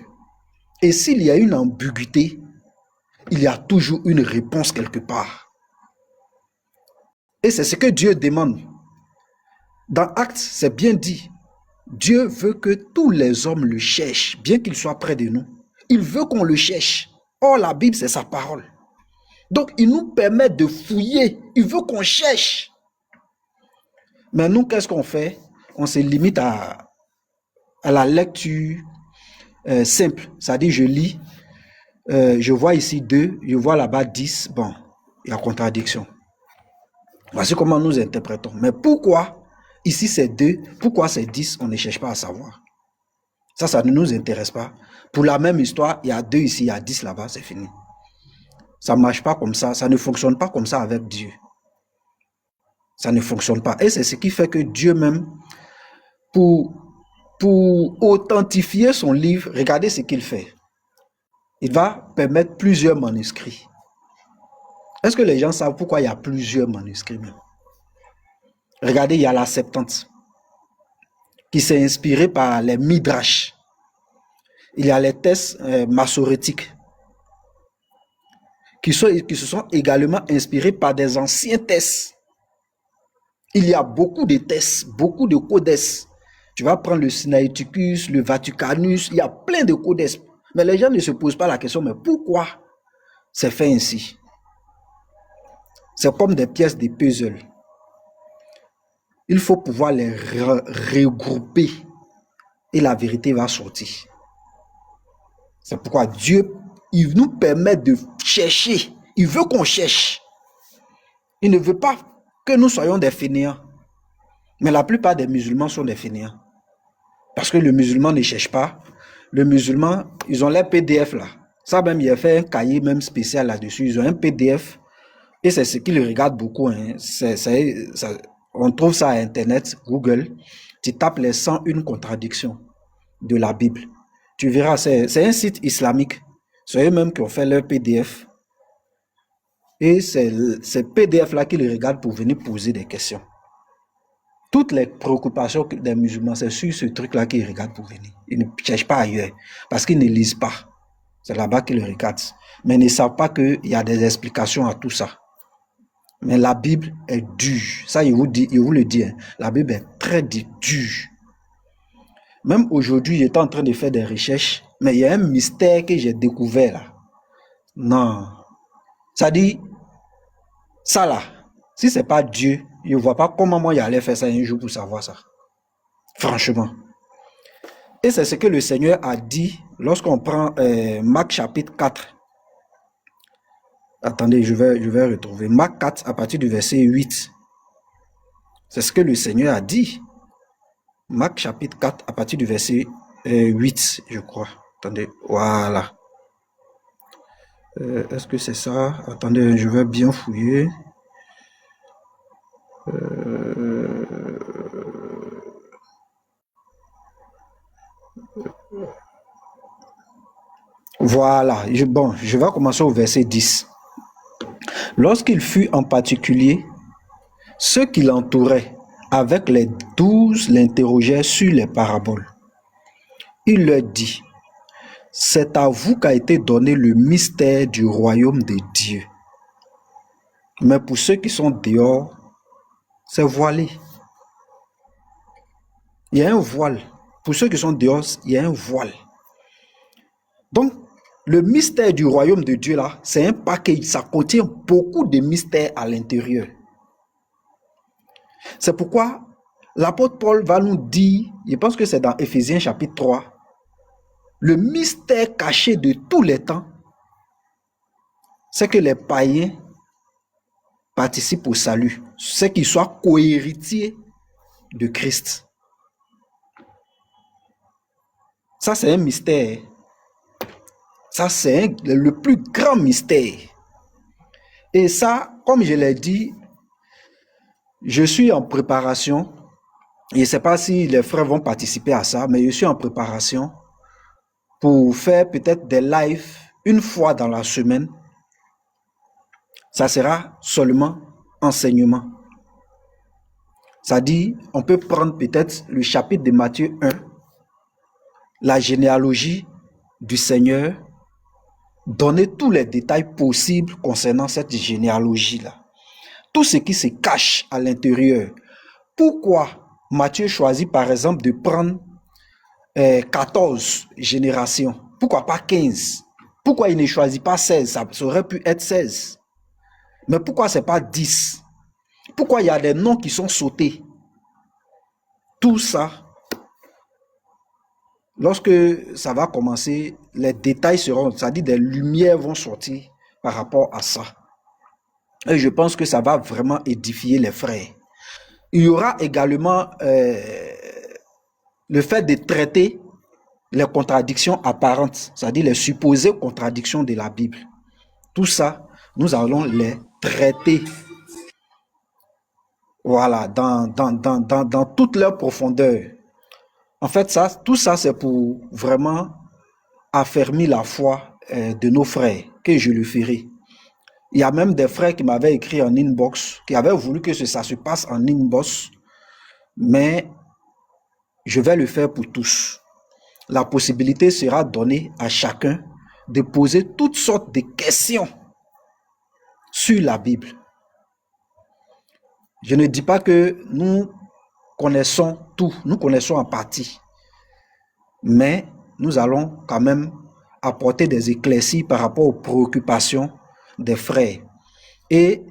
Et s'il y a une ambiguïté, il y a toujours une réponse quelque part. Et c'est ce que Dieu demande. Dans Actes, c'est bien dit. Dieu veut que tous les hommes le cherchent, bien qu'il soit près de nous. Il veut qu'on le cherche. Or, la Bible, c'est sa parole. Donc, il nous permet de fouiller. Il veut qu'on cherche. Mais nous, qu'est-ce qu'on fait? On se limite à la lecture simple. C'est-à-dire, je lis, je vois ici 2, je vois là-bas 10. Bon, il y a contradiction. Voici comment nous interprétons. Mais pourquoi ici c'est 2, pourquoi c'est 10, on ne cherche pas à savoir. Ça ne nous intéresse pas. Pour la même histoire, il y a 2 ici, il y a 10 là-bas, c'est fini. Ça ne marche pas comme ça, ça ne fonctionne pas comme ça avec Dieu. Ça ne fonctionne pas. Et c'est ce qui fait que Dieu même, pour authentifier son livre, regardez ce qu'il fait. Il va permettre plusieurs manuscrits. Est-ce que les gens savent pourquoi il y a plusieurs manuscrits même? Regardez, il y a la Septante, qui s'est inspirée par les Midrash. Il y a les textes massorétiques, qui se sont également inspirés par des anciens textes. Il y a beaucoup de textes, beaucoup de codex. Tu vas prendre le Sinaiticus, le Vaticanus, il y a plein de codex. Mais les gens ne se posent pas la question, mais pourquoi c'est fait ainsi? C'est comme des pièces de puzzle. Il faut pouvoir les regrouper et la vérité va sortir. C'est pourquoi Dieu il nous permet de chercher. Il veut qu'on cherche. Il ne veut pas que nous soyons des fainéants. Mais la plupart des musulmans sont des fainéants. Parce que le musulman ne cherche pas. Le musulman, ils ont les PDF là. Ça même, il a fait un cahier même spécial là-dessus. Ils ont un PDF. Et c'est ce qu'ils regardent beaucoup. Hein. On trouve ça à Internet, Google. Tu tapes les 101 contradictions de la Bible. Tu verras, c'est un site islamique. C'est eux-mêmes qui ont fait leur PDF. Et c'est ces PDF-là qu'ils regardent pour venir poser des questions. Toutes les préoccupations des musulmans, c'est sur ce truc-là qu'ils regardent pour venir. Ils ne cherchent pas ailleurs. Parce qu'ils ne lisent pas. C'est là-bas qu'ils regardent. Mais ils ne savent pas qu'il y a des explications à tout ça. Mais la Bible est dure. Ça, il vous le dit. Hein. La Bible est très dure. Même aujourd'hui, j'étais en train de faire des recherches, mais il y a un mystère que j'ai découvert là. Non. Ça dit, ça là, si c'est pas Dieu, je ne vois pas comment moi j'allais faire ça un jour pour savoir ça. Franchement. Et c'est ce que le Seigneur a dit lorsqu'on prend Marc chapitre 4. Attendez, je vais retrouver. Marc 4 à partir du verset 8. C'est ce que le Seigneur a dit. Marc chapitre 4 à partir du verset 8, je crois. Attendez, voilà. Est-ce que c'est ça? Attendez, je vais bien fouiller. Voilà. Je vais commencer au verset 10. Lorsqu'il fut en particulier, ceux qui l'entouraient avec les 12 l'interrogeaient sur les paraboles. Il leur dit, c'est à vous qu'a été donné le mystère du royaume de Dieu. Mais pour ceux qui sont dehors, c'est voilé. Il y a un voile. Pour ceux qui sont dehors, il y a un voile. Donc, le mystère du royaume de Dieu, là, c'est un paquet. Ça contient beaucoup de mystères à l'intérieur. C'est pourquoi l'apôtre Paul va nous dire, je pense que c'est dans Éphésiens chapitre 3, le mystère caché de tous les temps, c'est que les païens participent au salut, c'est qu'ils soient co-héritiers de Christ. Ça, c'est un mystère. Ça, c'est le plus grand mystère. Et ça, comme je l'ai dit, je suis en préparation. Je ne sais pas si les frères vont participer à ça, mais je suis en préparation pour faire peut-être des lives une fois dans la semaine. Ça sera seulement enseignement. Ça dit, on peut prendre peut-être le chapitre de Matthieu 1, la généalogie du Seigneur, donner tous les détails possibles concernant cette généalogie-là. Tout ce qui se cache à l'intérieur. Pourquoi Matthieu choisit par exemple de prendre 14 générations? Pourquoi pas 15? Pourquoi il ne choisit pas 16? Ça aurait pu être 16. Mais pourquoi ce n'est pas 10? Pourquoi il y a des noms qui sont sautés? Tout ça, lorsque ça va commencer, les détails seront, c'est-à-dire des lumières vont sortir par rapport à ça. Et je pense que ça va vraiment édifier les frères. Il y aura également le fait de traiter les contradictions apparentes, c'est-à-dire les supposées contradictions de la Bible. Tout ça, nous allons les traiter. Voilà, dans toute leur profondeur. En fait, tout ça, c'est pour vraiment affermir la foi de nos frères, que je le ferai. Il y a même des frères qui m'avaient écrit en inbox, qui avaient voulu que ça se passe en inbox, mais je vais le faire pour tous. La possibilité sera donnée à chacun de poser toutes sortes de questions sur la Bible. Je ne dis pas que nous connaissons tout, nous connaissons en partie, mais nous allons quand même apporter des éclaircies par rapport aux préoccupations des frères. Et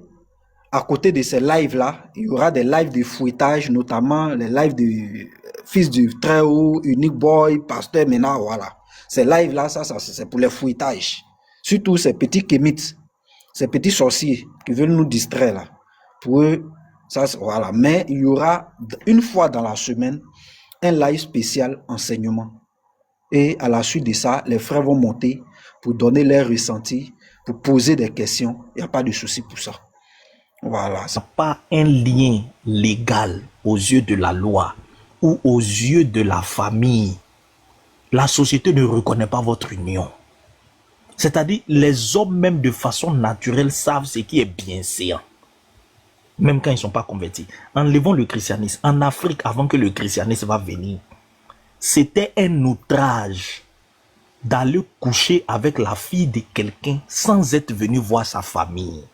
à côté de ces lives-là, il y aura des lives de fouettage, notamment les lives du fils du Très-Haut, Unique Boy, Pasteur Ménard, voilà. Ces lives-là, ça c'est pour les fouettages. Surtout ces petits kémites, ces petits sorciers qui veulent nous distraire là. Pour eux, ça, voilà. Mais il y aura une fois dans la semaine un live spécial enseignement. Et à la suite de ça, les frères vont monter pour donner leurs ressentis, pour poser des questions. Il n'y a pas de souci pour ça. Voilà. Pas un lien légal aux yeux de la loi ou aux yeux de la famille. La société ne reconnaît pas votre union. C'est-à-dire, les hommes même de façon naturelle savent ce qui est bienséant. Même quand ils ne sont pas convertis. Enlevons le christianisme. En Afrique, avant que le christianisme va venir, c'était un outrage d'aller coucher avec la fille de quelqu'un sans être venu voir sa famille.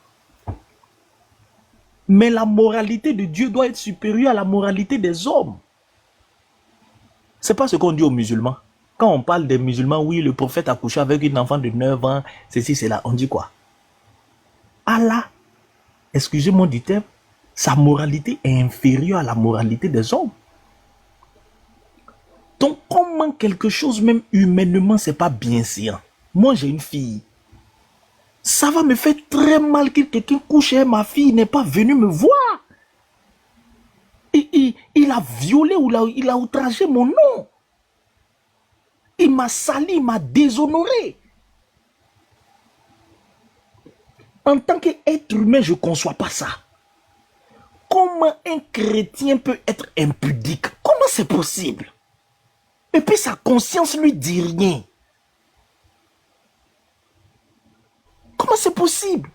Mais la moralité de Dieu doit être supérieure à la moralité des hommes. C'est pas ce qu'on dit aux musulmans. Quand on parle des musulmans, oui, le prophète a couché avec une enfant de 9 ans, ceci, cela, on dit quoi? Allah, excusez-moi du terme, sa moralité est inférieure à la moralité des hommes. Donc, comment quelque chose, même humainement, c'est pas bienséant? Moi, j'ai une fille. Ça va me faire très mal que quelqu'un couche avec ma fille n'est pas venu me voir. Il a violé ou il a outragé mon nom. Il m'a sali, il m'a déshonoré. En tant qu'être humain, je ne conçois pas ça. Comment un chrétien peut être impudique? Comment c'est possible? Et puis sa conscience lui dit rien. Comment c'est possible?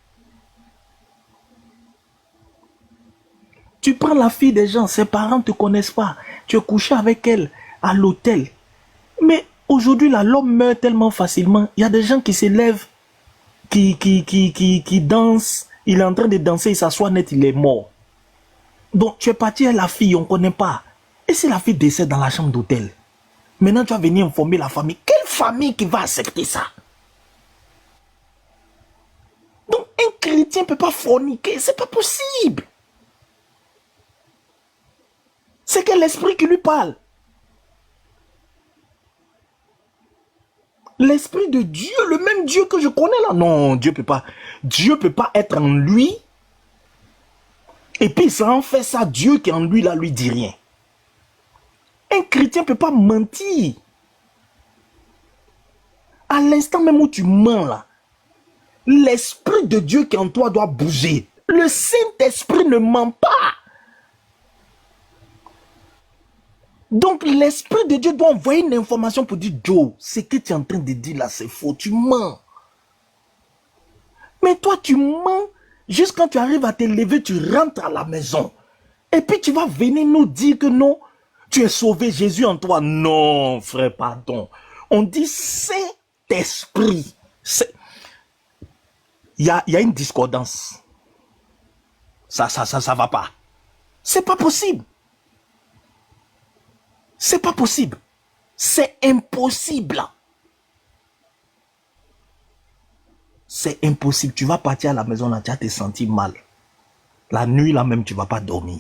Tu prends la fille des gens, ses parents ne te connaissent pas. Tu es couché avec elle à l'hôtel. Mais aujourd'hui, là, l'homme meurt tellement facilement. Il y a des gens qui s'élèvent, qui dansent. Il est en train de danser, il s'assoit net, il est mort. Donc, tu es parti à la fille, on ne connaît pas. Et si la fille décède dans la chambre d'hôtel? Maintenant, tu vas venir informer la famille. Quelle famille qui va accepter ça? Donc, un chrétien ne peut pas forniquer. C'est pas possible. C'est que l'esprit qui lui parle. L'esprit de Dieu, le même Dieu que je connais là. Non, Dieu peut pas être en lui. Et puis ça en fait ça, Dieu qui est en lui là lui dit rien. Un chrétien ne peut pas mentir. À l'instant même où tu mens là, l'esprit de Dieu qui est en toi doit bouger. Le Saint-Esprit ne ment pas. Donc l'Esprit de Dieu doit envoyer une information pour dire, Joe, ce que tu es en train de dire là, c'est faux, tu mens. Mais toi, tu mens, juste quand tu arrives à te lever, tu rentres à la maison. Et puis tu vas venir nous dire que non, tu es sauvé, Jésus en toi. Non, frère, pardon. On dit Saint-Esprit. Il y a une discordance. Ça va pas. C'est pas possible. C'est pas possible. C'est impossible. C'est impossible. Tu vas partir à la maison là, tu vas te sentir mal. La nuit là même, tu vas pas dormir.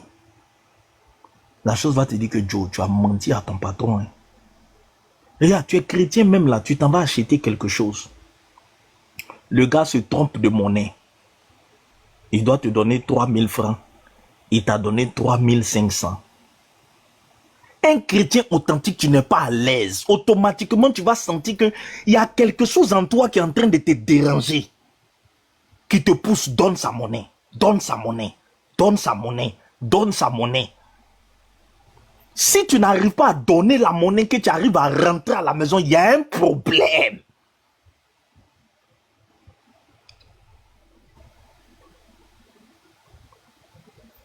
La chose va te dire que Joe, tu as menti à ton patron. Hein. Regarde, tu es chrétien même là, tu t'en vas acheter quelque chose. Le gars se trompe de monnaie. Il doit te donner 3000 francs. Il t'a donné 3500. Un chrétien authentique, tu n'es pas à l'aise. Automatiquement, tu vas sentir qu'il y a quelque chose en toi qui est en train de te déranger. Qui te pousse, donne sa monnaie. Donne sa monnaie. Donne sa monnaie. Donne sa monnaie. Si tu n'arrives pas à donner la monnaie, que tu arrives à rentrer à la maison, il y a un problème.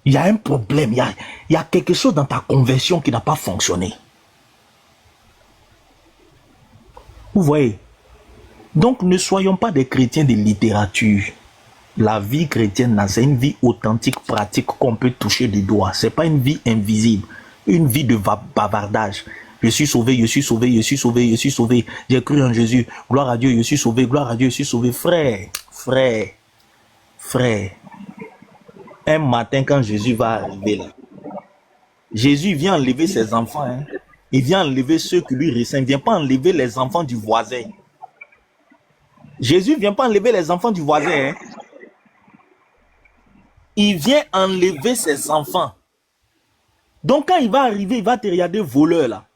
Il y a un problème, il y a quelque chose dans ta conversion qui n'a pas fonctionné. Vous voyez? Donc ne soyons pas des chrétiens de littérature. La vie chrétienne, c'est une vie authentique, pratique, qu'on peut toucher du doigt. Ce n'est pas une vie invisible, une vie de bavardage. Je suis sauvé, je suis sauvé, je suis sauvé, je suis sauvé. J'ai cru en Jésus. Gloire à Dieu, je suis sauvé, gloire à Dieu, je suis sauvé. Frère. Un matin, quand Jésus va arriver là, Jésus vient enlever ses enfants. Hein. Il vient enlever ceux qui lui ressemblent. Il ne vient pas enlever les enfants du voisin. Jésus ne vient pas enlever les enfants du voisin. Hein. Il vient enlever ses enfants. Donc quand il va arriver, il va te regarder voleur là.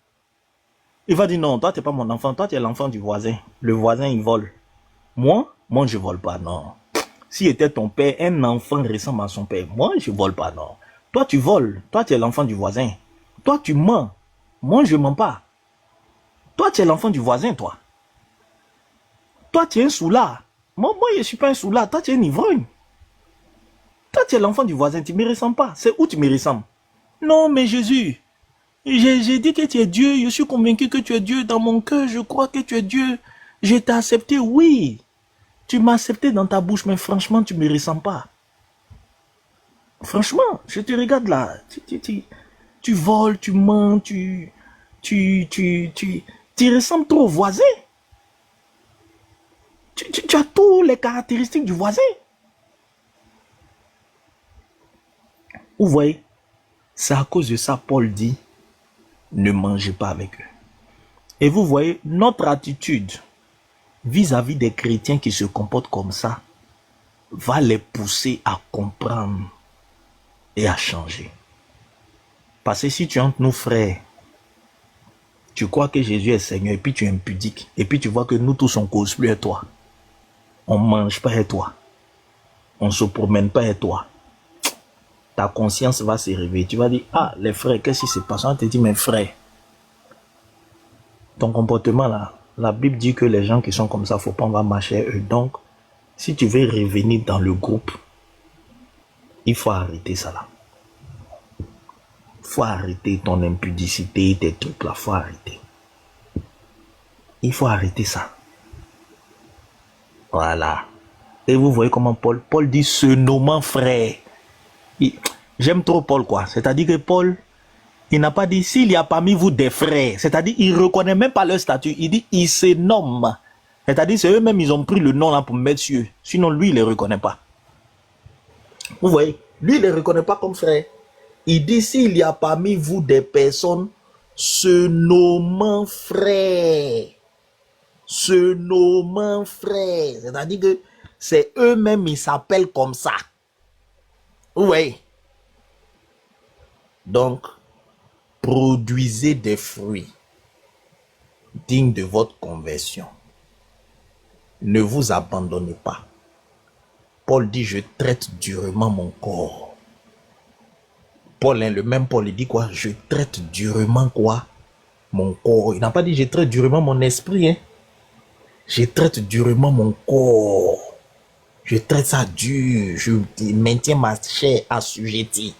Il va dire non, toi tu n'es pas mon enfant, toi tu es l'enfant du voisin. Le voisin il vole. Moi je vole pas, non. Si était ton père, un enfant ressemble à son père. Moi je vole pas, non. Toi tu voles, toi tu es l'enfant du voisin. Toi tu mens. Moi je mens pas. Toi tu es l'enfant du voisin, toi. Toi tu es un soulard. Moi je suis pas un soulard, toi tu es un ivrogne. Toi tu es l'enfant du voisin, tu me ressembles pas. C'est où tu me ressembles? Non mais Jésus, j'ai dit que tu es Dieu, je suis convaincu que tu es Dieu. Dans mon cœur, je crois que tu es Dieu. Je t'ai accepté, oui. Tu m'as accepté dans ta bouche, mais franchement, tu ne me ressembles pas. Franchement, je te regarde là. Tu voles, tu mens, tu ressembles trop au voisin. Tu as toutes les caractéristiques du voisin. Vous voyez, c'est à cause de ça, Paul dit, ne mangez pas avec eux. Et vous voyez, notre attitude vis-à-vis des chrétiens qui se comportent comme ça va les pousser à comprendre et à changer. Parce que si tu es entre nos frères, tu crois que Jésus est Seigneur et puis tu es impudique, et puis tu vois que nous tous on cause plus avec toi, on ne mange pas avec toi, on ne se promène pas avec toi, ta conscience va se réveiller. Tu vas dire, ah les frères, qu'est-ce qui se passe? On te dit, mes frères, ton comportement là, la Bible dit que les gens qui sont comme ça, il ne faut pas on va marcher avec eux. Donc, si tu veux revenir dans le groupe, il faut arrêter ça là. Il faut arrêter ton impudicité, tes trucs là, il faut arrêter. Il faut arrêter ça. Voilà. Et vous voyez comment Paul dit se nommant frère. J'aime trop Paul quoi. C'est-à-dire que Paul, il n'a pas dit s'il y a parmi vous des frères. C'est-à-dire il ne reconnaît même pas leur statut. Il dit il se nomme. C'est-à-dire c'est eux-mêmes ils ont pris le nom là pour mettre sur eux. Sinon lui il ne les reconnaît pas. Vous voyez, lui il ne les reconnaît pas comme frère. Il dit s'il y a parmi vous des personnes se nommant frère. Se nommant frère. C'est-à-dire que c'est eux-mêmes ils s'appellent comme ça. Vous voyez. Donc, produisez des fruits dignes de votre conversion. Ne vous abandonnez pas. Paul dit, je traite durement mon corps. Paul, hein, le même Paul, il dit quoi? Je traite durement quoi? Mon corps. Il n'a pas dit, je traite durement mon esprit. Hein? Je traite durement mon corps. Je traite ça dur. Je maintiens ma chair assujettie.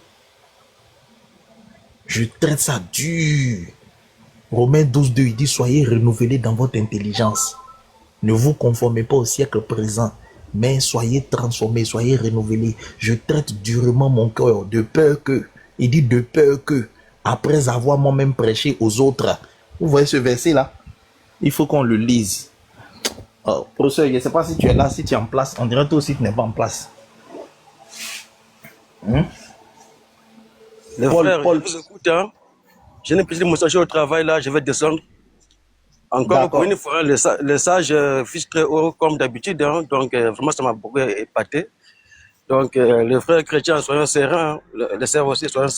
Je traite ça dur. Romains 12, 2, il dit, soyez renouvelés dans votre intelligence. Ne vous conformez pas au siècle présent, mais soyez transformés, soyez renouvelés. Je traite durement mon cœur, de peur que, il dit de peur que, après avoir moi-même prêché aux autres. Vous voyez ce verset-là? Il faut qu'on le lise. Oh, professeur, je ne sais pas si tu es là, si tu es en place. On dirait toi aussi tu n'es pas en place. Les frères, je vous écoute. Hein? J'ai une petite message au travail là, je vais descendre. Encore pour une fois, les sages fichent très haut comme d'habitude. Hein? Donc vraiment, ça m'a beaucoup épaté. Donc les frères chrétiens, soyons sereins. Les sœurs aussi, soyons